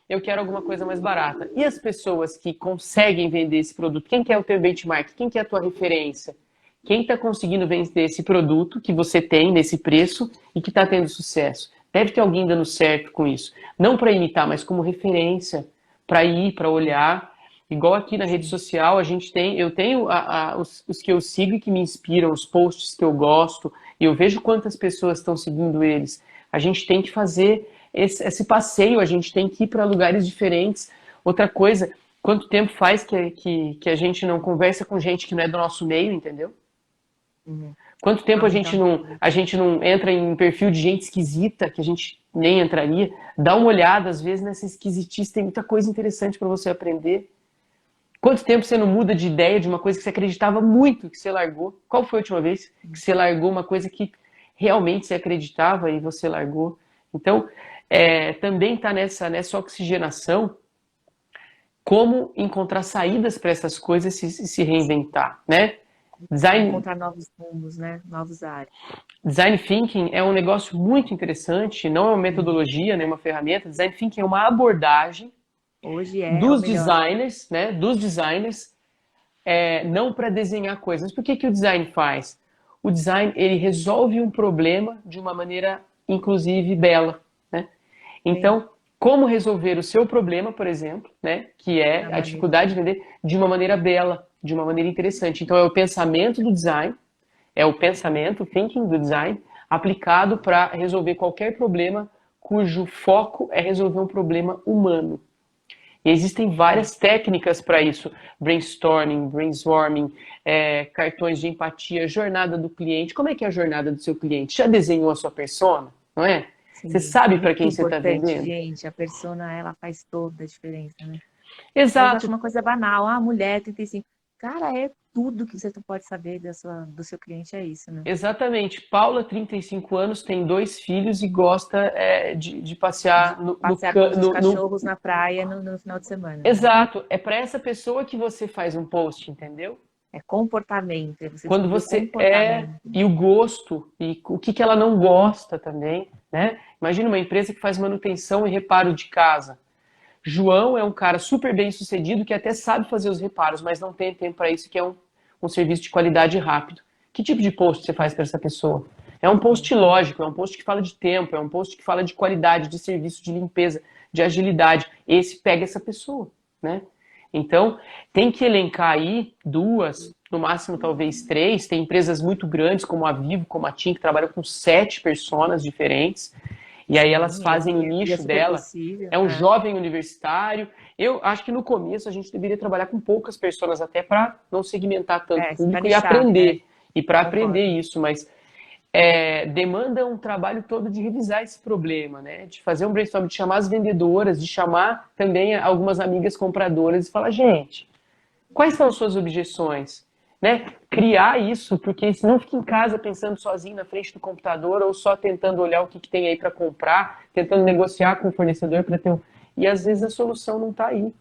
eu quero alguma coisa mais barata. E as pessoas que conseguem vender esse produto? Quem que é o teu benchmark? Quem que é a tua referência? Quem está conseguindo vender esse produto que você tem nesse preço e que está tendo sucesso? Deve ter alguém dando certo com isso. Não para imitar, mas como referência, para ir, para olhar. Igual aqui na rede social, eu tenho os que eu sigo e que me inspiram, os posts que eu gosto, e eu vejo quantas pessoas estão seguindo eles. A gente tem que fazer esse passeio, a gente tem que ir para lugares diferentes. Outra coisa, quanto tempo faz que a gente não conversa com gente que não é do nosso meio, entendeu? Uhum. Quanto tempo a gente não entra em um perfil de gente esquisita, que a gente nem entraria? Dá uma olhada, às vezes, nessa esquisitice, tem muita coisa interessante para você aprender. Quanto tempo você não muda de ideia de uma coisa que você acreditava muito que você largou? Qual foi a última vez que você largou uma coisa que realmente você acreditava e você largou? Então, também está nessa oxigenação, como encontrar saídas para essas coisas e se reinventar, né? Encontrar novos rumos, né? Novos áreas. Design Thinking é um negócio muito interessante, não é uma metodologia, nem uma ferramenta. Design Thinking é uma abordagem Hoje é o dos melhor. designers, né? Dos designers, não para desenhar coisas. Mas por que o design faz? O design, ele resolve um problema de uma maneira, inclusive, bela, né? Então, como resolver o seu problema, por exemplo, né? Que é a dificuldade de vender de uma maneira bela, de uma maneira interessante. Então, é o pensamento do design, é o pensamento, o thinking do design, aplicado para resolver qualquer problema cujo foco é resolver um problema humano. E existem várias técnicas para isso. Brainstorming, brainstorming, cartões de empatia, jornada do cliente. Como é que é a jornada do seu cliente? Já desenhou a sua persona? Não é? Sim. Você sabe para quem você está vendendo? Gente, a persona, ela faz toda a diferença, né? Exato. Eu acho uma coisa banal. Mulher 35. Cara, é tudo que você pode saber do seu cliente, é isso, né? Exatamente. Paula, 35 anos, tem 2 filhos e gosta de passear Passear com os cachorros na praia no final de semana. Exato. Né? É para essa pessoa que você faz um post, entendeu? É comportamento. Quando você e o gosto, e o que ela não gosta também, né? Imagina uma empresa que faz manutenção e reparo de casa. João é um cara super bem sucedido que até sabe fazer os reparos, mas não tem tempo para isso, que é um serviço de qualidade rápido. Que tipo de post você faz para essa pessoa? É um post lógico, é um post que fala de tempo, é um post que fala de qualidade, de serviço, de limpeza, de agilidade. Esse pega essa pessoa, né? Então, tem que elencar aí 2, no máximo talvez 3. Tem empresas muito grandes, como a Vivo, como a TIM, que trabalham com 7 personas diferentes. E aí elas fazem o nicho dela. Possível, é um jovem universitário. Eu acho que no começo a gente deveria trabalhar com poucas pessoas até para não segmentar tanto o público e aprender. E para aprender isso, mas demanda um trabalho todo de revisar esse problema, né? De fazer um brainstorm, de chamar as vendedoras, de chamar também algumas amigas compradoras e falar, gente, quais são as suas objeções? Né? Criar isso, porque senão fica em casa pensando sozinho na frente do computador ou só tentando olhar o que tem aí para comprar, tentando negociar com o fornecedor para ter E às vezes a solução não está aí.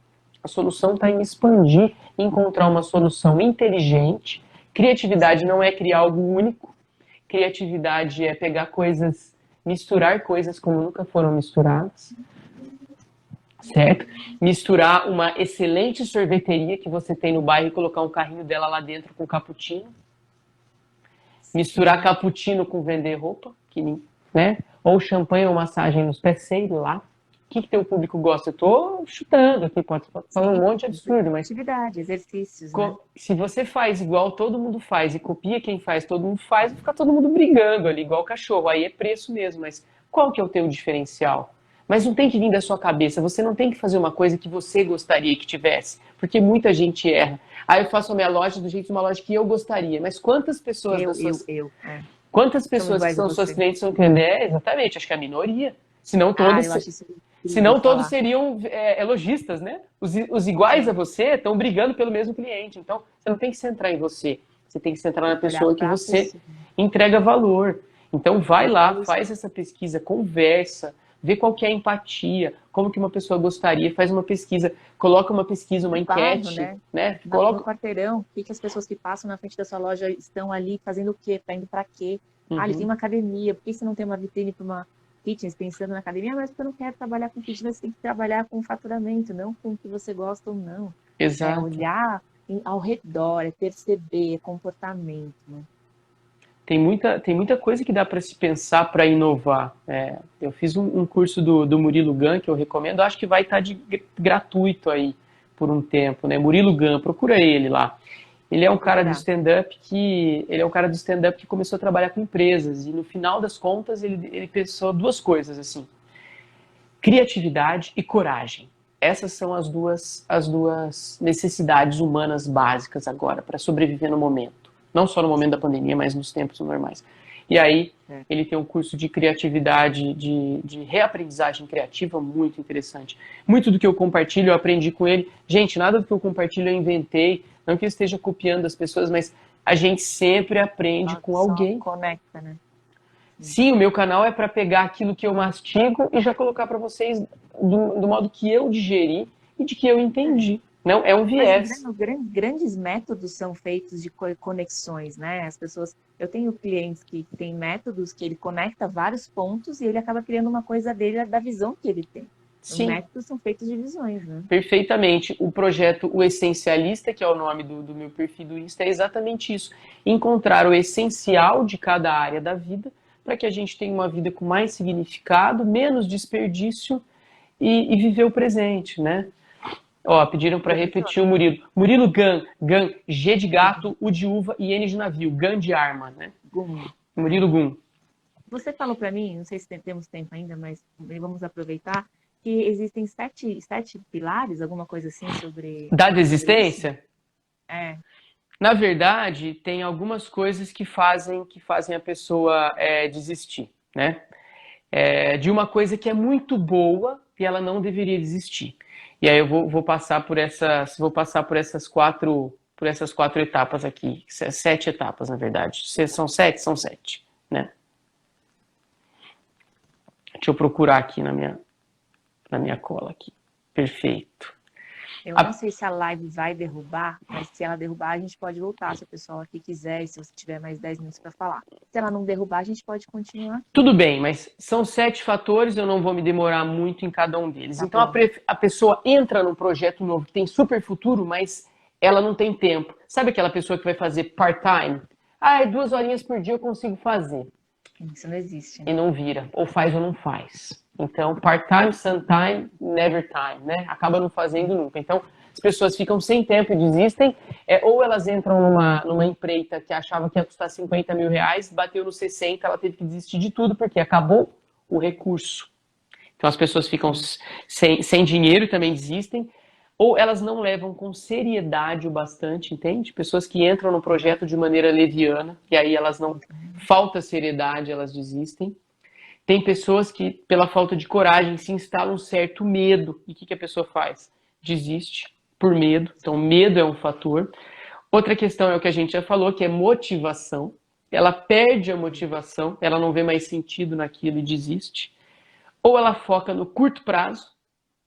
A solução está em expandir, encontrar uma solução inteligente. Criatividade não é criar algo único. Criatividade é pegar coisas, misturar coisas como nunca foram misturadas. Certo? Misturar uma excelente sorveteria que você tem no bairro e colocar um carrinho dela lá dentro com cappuccino. Misturar cappuccino com vender roupa, né? Ou champanhe ou massagem nos pés, sei lá. O que teu público gosta? Eu tô chutando aqui, pode falar um monte de absurdo, mas... Atividade, exercícios, né? Se você faz igual todo mundo faz e copia quem faz, todo mundo faz, vai ficar todo mundo brigando ali, igual cachorro. Aí é preço mesmo, mas qual que é o teu diferencial? Mas não tem que vir da sua cabeça, você não tem que fazer uma coisa que você gostaria que tivesse, porque muita gente erra. Aí eu faço a minha loja do jeito de uma loja que eu gostaria, mas quantas pessoas Quantas pessoas que são suas clientes são clientes? Exatamente, acho que é a minoria. Senão todos seriam lojistas, né? Os iguais a você estão brigando pelo mesmo cliente. Então, você não tem que centrar em você. Você tem que centrar na pessoa que você entrega valor. Então, vai lá, faz essa pesquisa, conversa, vê qual que é a empatia, como que uma pessoa gostaria, faz uma pesquisa, coloca uma pesquisa, uma No bairro, enquete, né? né? No quarteirão, o que que as pessoas que passam na frente da sua loja estão ali fazendo o quê? Tá indo para quê? Ah, ele tem uma academia, por que você não tem uma vitrine para uma fitness pensando na academia? Mas porque eu não quero trabalhar com fitness, você tem que trabalhar com faturamento, não com o que você gosta ou não. É Exato. olhar ao redor, é perceber, é comportamento, né? Tem muita coisa que dá para se pensar para inovar. Eu fiz um curso do Murilo Gun, que eu recomendo, acho que vai estar gratuito aí por um tempo, né? Murilo Gun, procura ele lá. Ele é um cara do stand-up que começou a trabalhar com empresas e no final das contas ele pensou duas coisas assim: criatividade e coragem. Essas são as duas necessidades humanas básicas agora para sobreviver no momento. Não só no momento da pandemia, mas nos tempos normais. E aí, ele tem um curso de criatividade, de reaprendizagem criativa muito interessante. Muito do que eu compartilho, eu aprendi com ele. Gente, nada do que eu compartilho eu inventei. Não que eu esteja copiando as pessoas, mas a gente sempre aprende com alguém. Conecta, né? Sim, o meu canal é para pegar aquilo que eu mastigo e já colocar para vocês do modo que eu digeri e de que eu entendi. Não, é um viés. Mas grandes métodos são feitos de conexões, né? As pessoas, eu tenho clientes que têm métodos que ele conecta vários pontos e ele acaba criando uma coisa dele da visão que ele tem. Os métodos são feitos de visões, né? Perfeitamente. O projeto O Essencialista, que é o nome do meu perfil do Insta, é exatamente isso. Encontrar o essencial de cada área da vida para que a gente tenha uma vida com mais significado, menos desperdício e viver o presente, né? Ó, pediram para repetir o Murilo. Murilo Gun, G de gato, U de uva e N de navio. Gun de arma, né? Murilo Gun. Você falou para mim, não sei se temos tempo ainda, mas vamos aproveitar, que existem sete pilares, alguma coisa assim sobre... Da desistência? É. Na verdade, tem algumas coisas que fazem a pessoa desistir, né? De uma coisa que é muito boa e ela não deveria desistir. E aí eu vou passar por essas quatro etapas aqui, 7 etapas na verdade. São 7, né? Deixa eu procurar aqui na minha cola aqui. Perfeito. Eu não sei se a live vai derrubar, mas se ela derrubar, a gente pode voltar, se o pessoal aqui quiser, e se você tiver mais 10 minutos para falar. Se ela não derrubar, a gente pode continuar. Tudo bem, mas são 7 fatores, eu não vou me demorar muito em cada um deles. Então a pessoa entra num projeto novo que tem super futuro, mas ela não tem tempo. Sabe aquela pessoa que vai fazer part-time? 2 horinhas por dia eu consigo fazer. Isso não existe. Né? E não vira, ou faz ou não faz. Então, part-time, sometime, never time, né? Acaba não fazendo nunca. Então, as pessoas ficam sem tempo e desistem, ou elas entram numa empreita que achava que ia custar 50 mil reais, bateu nos 60, ela teve que desistir de tudo, porque acabou o recurso. Então, as pessoas ficam sem dinheiro e também desistem, ou elas não levam com seriedade o bastante, entende? Pessoas que entram no projeto de maneira leviana, e aí elas não... Falta seriedade, elas desistem. Tem pessoas que, pela falta de coragem, se instalam um certo medo. E o que a pessoa faz? Desiste por medo. Então, medo é um fator. Outra questão é o que a gente já falou, que é motivação. Ela perde a motivação, ela não vê mais sentido naquilo e desiste. Ou ela foca no curto prazo.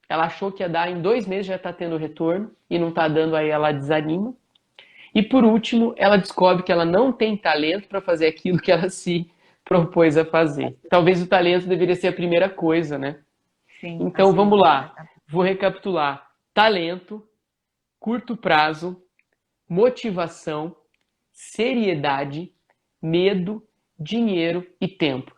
Ela achou que ia dar em 2 meses, já está tendo retorno, e não está dando, aí ela desanima. E por último, ela descobre que ela não tem talento para fazer aquilo que ela se propôs a fazer. Talvez o talento deveria ser a primeira coisa, né? Sim, então vamos lá, vou recapitular. Talento, curto prazo, motivação, seriedade, medo, dinheiro e tempo.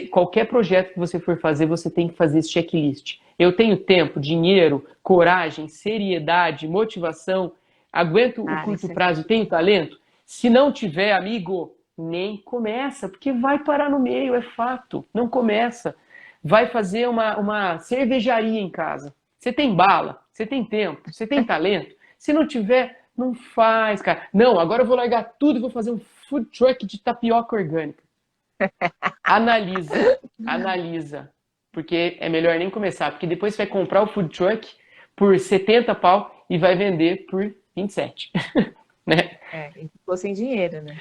Qualquer projeto que você for fazer, você tem que fazer esse checklist. Eu tenho tempo, dinheiro, coragem, seriedade, motivação, aguento o curto prazo, tenho talento? Se não tiver, amigo, nem começa, porque vai parar no meio, é fato. Não começa. Vai fazer uma cervejaria em casa. Você tem bala, você tem tempo, você tem talento. Se não tiver, não faz, cara. Não, agora eu vou largar tudo e vou fazer um food truck de tapioca orgânica. Analisa. Porque é melhor nem começar, porque depois você vai comprar o food truck por 70 pau e vai vender por 27. Né? E ficou sem dinheiro, né?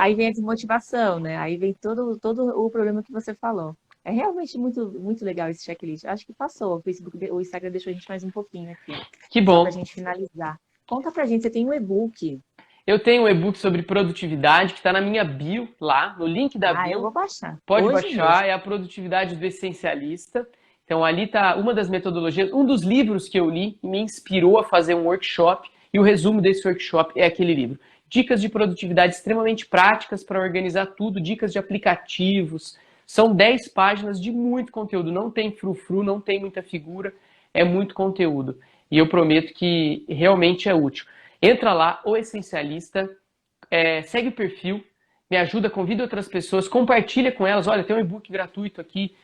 Aí vem a desmotivação, né? Aí vem todo o problema que você falou. É realmente muito, muito legal esse checklist. Acho que passou. O Facebook, o Instagram deixou a gente mais um pouquinho aqui, Que só para a bom. gente finalizar. Conta pra gente, você tem um e-book. Eu tenho um e-book sobre produtividade que está na minha bio lá, no link da Ah, eu bio. vou baixar. Pode Hoje mesmo. baixar, é a produtividade do essencialista. Então ali está uma das metodologias, um dos livros que eu li e me inspirou a fazer um workshop, e o resumo desse workshop é aquele livro. Dicas de produtividade extremamente práticas para organizar tudo, dicas de aplicativos. São 10 páginas de muito conteúdo, não tem frufru, não tem muita figura, é muito conteúdo. E eu prometo que realmente é útil. Entra lá, o essencialista, segue o perfil, me ajuda, convida outras pessoas, compartilha com elas. Olha, tem um e-book gratuito aqui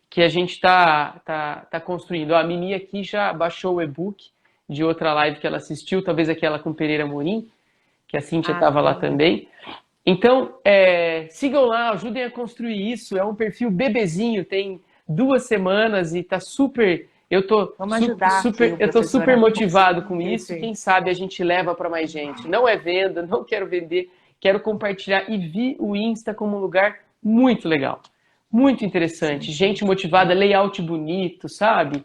que a gente tá construindo. Ó, a Mimi aqui já baixou o e-book de outra live que ela assistiu, talvez aquela com Pereira Morim, que a Cíntia Ah, estava lá sim. também. Então, sigam lá, ajudem a construir isso. É um perfil bebezinho, tem 2 semanas e tá super. Vamos ajudar aqui o Eu tô professor super a motivado conseguir com isso. crescer. Quem sabe a gente leva para mais gente. Não é venda, não quero vender, quero compartilhar e vi o Insta como um lugar muito legal, muito interessante. Sim, Gente motivada, layout bonito, sabe?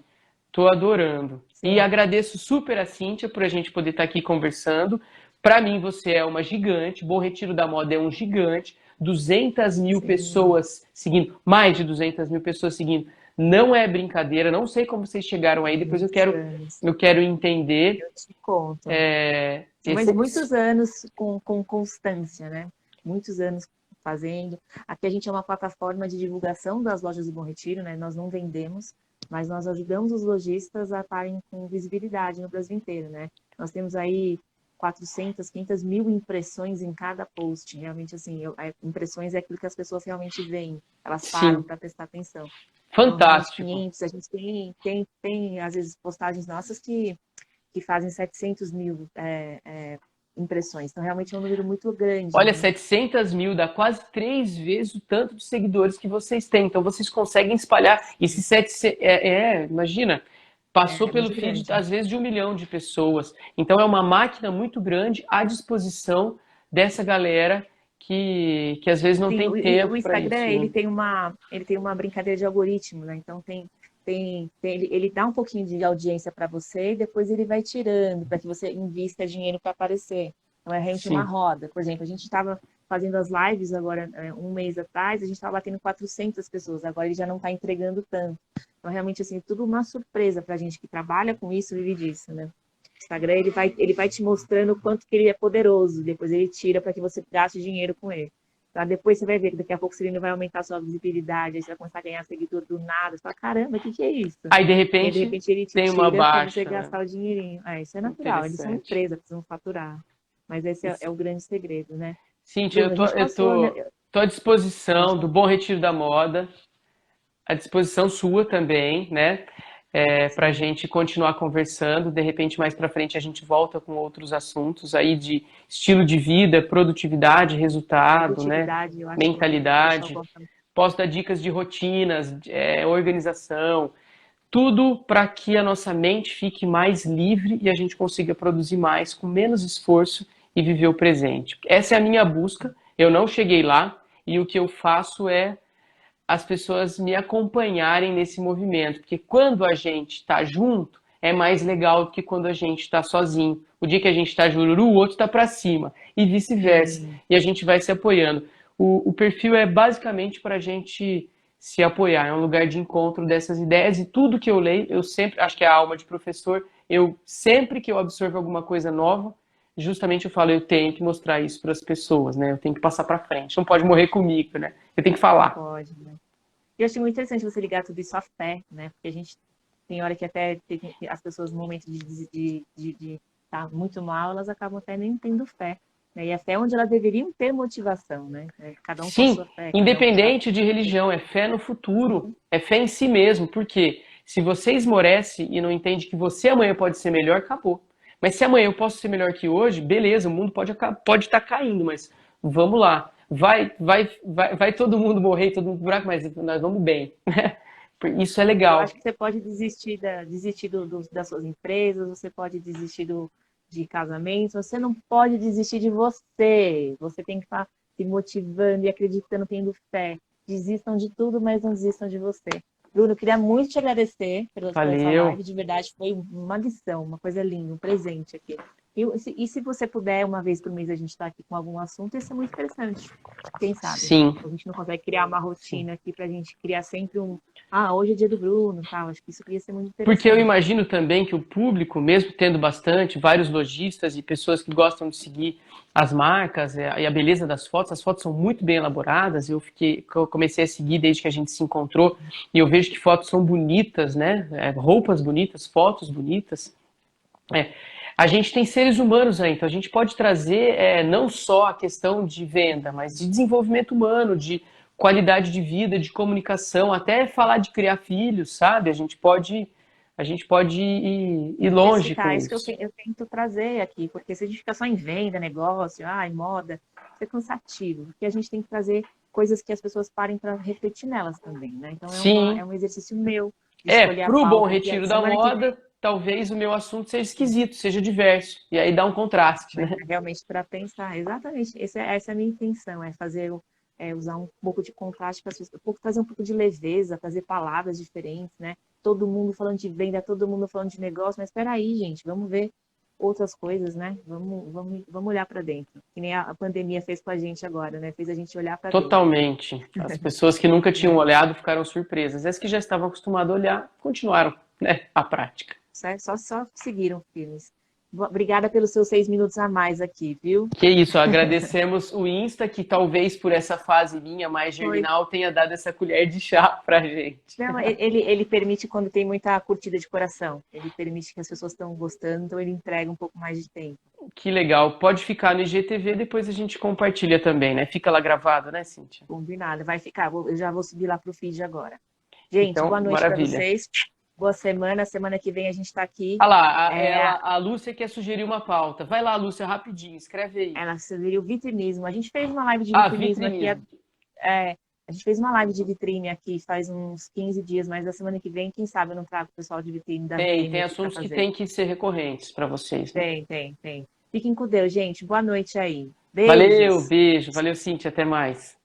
Tô adorando. E sim. agradeço super a Cíntia por a gente poder estar aqui conversando. Para mim, você é uma gigante. Bom Retiro da Moda é um gigante. 200.000 Sim. pessoas seguindo, mais de 200.000 pessoas seguindo. Não é brincadeira. Não sei como vocês chegaram aí. Depois Muitos anos. eu quero entender. Eu te conto. Mas Esse, muitos anos com constância, né? Muitos anos fazendo. Aqui a gente é uma plataforma de divulgação das lojas do Bom Retiro, né? Nós não vendemos, mas nós ajudamos os lojistas a estarem com visibilidade no Brasil inteiro, né? Nós temos aí 400, 500 mil impressões em cada post. Realmente, assim, impressões é aquilo que as pessoas realmente veem. Elas param sim, para prestar atenção. Então, realmente, fantástico. 500, a gente tem, às vezes, postagens nossas que fazem 700 mil impressões. Então, realmente é um número muito grande, Olha, né? 700.000 dá quase 3 vezes o tanto de seguidores que vocês têm. Então, vocês conseguem espalhar. Esses 700, imagina, passou É pelo muito feed, grande. às vezes, de 1 milhão de pessoas. Então, é uma máquina muito grande à disposição dessa galera que às vezes não Sim, tem o tempo para Instagram, isso, né? ele tem uma brincadeira de algoritmo, né? Então, ele dá um pouquinho de audiência para você e depois ele vai tirando para que você invista dinheiro para aparecer. Então, é realmente uma Sim, roda. Por exemplo, a gente estava fazendo as lives agora, um mês atrás, a gente estava batendo 400 pessoas, agora ele já não está entregando tanto. Então, realmente, assim, tudo uma surpresa para a gente que trabalha com isso, vive disso, né? O Instagram, ele vai te mostrando o quanto que ele é poderoso, depois ele tira para que você gaste dinheiro com ele. Tá? Depois você vai ver que daqui a pouco ele vai aumentar a sua visibilidade, aí você vai começar a ganhar seguidor do nada. Você fala, caramba, o que que é isso? aí de E aí, de repente repente, ele te tem uma tira para você baixa, né? gastar o dinheirinho. Ah, isso é natural, eles são Interessante. empresa, precisam faturar. Mas esse é o grande segredo, né? Cíntia, Bruno, a gente passou, né? tô à Pode disposição do falar. Bom Retiro da Moda, à disposição sua também, né? Para a Sim. gente continuar conversando. De repente, mais para frente, a gente volta com outros assuntos aí de estilo de vida, produtividade, resultado, né? Produtividade, eu acho que o pessoal Mentalidade. gosta. Posso dar dicas de rotinas, organização, tudo para que a nossa mente fique mais livre e a gente consiga produzir mais com menos esforço e viver o presente. Essa é a minha busca. Eu não cheguei lá e o que eu faço é as pessoas me acompanharem nesse movimento, porque quando a gente está junto é mais legal do que quando a gente está sozinho. O dia que a gente está jururu, o outro está para cima e vice-versa. Sim. E a gente vai se apoiando. O perfil é basicamente para a gente se apoiar, é um lugar de encontro dessas ideias e tudo que eu leio, eu sempre, acho que é a alma de professor, eu sempre que eu absorvo alguma coisa nova, justamente eu falo, eu tenho que mostrar isso para as pessoas, né? Eu tenho que passar para frente, não pode morrer comigo, né? Eu tenho que Não falar. pode, né? E eu achei muito interessante você ligar tudo isso à fé, né? Porque a gente tem hora que até as pessoas, no momento de estar muito mal, elas acabam até nem tendo fé. Né? E a fé é onde elas deveriam ter motivação, né? Cada um com a Sim, sua fé, cada um com a sua independente de religião, é fé no futuro, Sim, é fé em si mesmo, porque se você esmorece e não entende que você amanhã pode ser melhor, acabou. Mas se amanhã eu posso ser melhor que hoje, beleza, o mundo pode estar caindo, mas vamos lá. Vai todo mundo morrer, todo mundo buraco, mas nós vamos bem. Isso é eu acho legal. que você pode desistir das suas empresas, você pode desistir de casamento, você não pode desistir de você. Você tem que estar se motivando e acreditando, tendo fé Desistam de tudo, mas não desistam de você. Bruno, queria muito te agradecer por essa Valeu. live. De verdade, foi uma lição, uma coisa linda, um presente aqui. E se você puder, uma vez por mês, a gente estar aqui com algum assunto, ia ser muito interessante. Quem sabe? Sim, A gente não consegue criar uma sim. rotina aqui para a gente criar sempre um. Ah, hoje é dia do Bruno, tal. Acho que isso ia ser muito Porque eu interessante. imagino também que o público, mesmo tendo bastante, vários lojistas e pessoas que gostam de seguir as marcas e a beleza das fotos, as fotos são muito bem elaboradas. Eu comecei a seguir desde que a gente se encontrou e eu vejo que fotos são bonitas, né? Roupas bonitas, fotos bonitas. É, a gente tem seres humanos aí, então a gente pode trazer não só a questão de venda, mas de desenvolvimento humano, de qualidade de vida, de comunicação, até falar de criar filhos, sabe? A gente pode ir longe Diversificar, com é isso que isso. eu tento trazer aqui, porque se a gente ficar só em venda, negócio, ai, moda, isso é cansativo, porque a gente tem que trazer coisas que as pessoas parem para refletir nelas também, né? Então é Sim, um exercício meu de escolher a pro bom pauta aqui. A retiro da semana que vem moda, talvez o meu assunto seja esquisito, seja diverso, e aí dá um contraste, vai né? ser realmente para pensar. Exatamente, essa é a minha intenção, é fazer, usar um pouco de contraste para as pessoas, trazer um pouco de leveza, trazer palavras diferentes, né? Todo mundo falando de venda, todo mundo falando de negócio, mas espera aí, gente, vamos ver outras coisas, né? Vamos olhar para dentro, que nem a pandemia fez com a gente agora, né? Fez a gente olhar para dentro, Totalmente. As pessoas que nunca tinham né? olhado ficaram surpresas. As que já estavam acostumadas a olhar continuaram, né, a prática. Só seguiram firmes. Obrigada pelos seus 6 minutos a mais aqui, viu? Que isso, agradecemos o Insta, que talvez por essa fase minha mais Foi. germinal tenha dado essa colher de chá pra gente. Não, ele permite quando tem muita curtida de coração. Ele permite que as pessoas estão gostando, então ele entrega um pouco mais de tempo. Que legal. Pode ficar no IGTV, depois a gente compartilha também, né? Fica lá gravado, né, Cíntia? Combinado. Vai ficar. Eu já vou subir lá pro feed agora. Gente, Então, boa noite para maravilha. vocês. Boa semana. Semana que vem a gente está aqui. Ah lá, É, a Lúcia quer sugerir uma pauta. Vai lá, Lúcia, rapidinho, escreve aí. ela sugeriu vitrinismo. A gente fez uma live de Ah, vitrinismo aqui. vitrinismo. A gente fez uma live de vitrine aqui faz uns 15 dias, mas a semana que vem, quem sabe eu não trago o pessoal de vitrine da Tem vitrine aqui para assuntos que fazer. tem que ser recorrentes para vocês, né? Tem. Fiquem com Deus, gente. Boa noite aí. Valeu, Beijos. beijo. Valeu, Cíntia, até mais.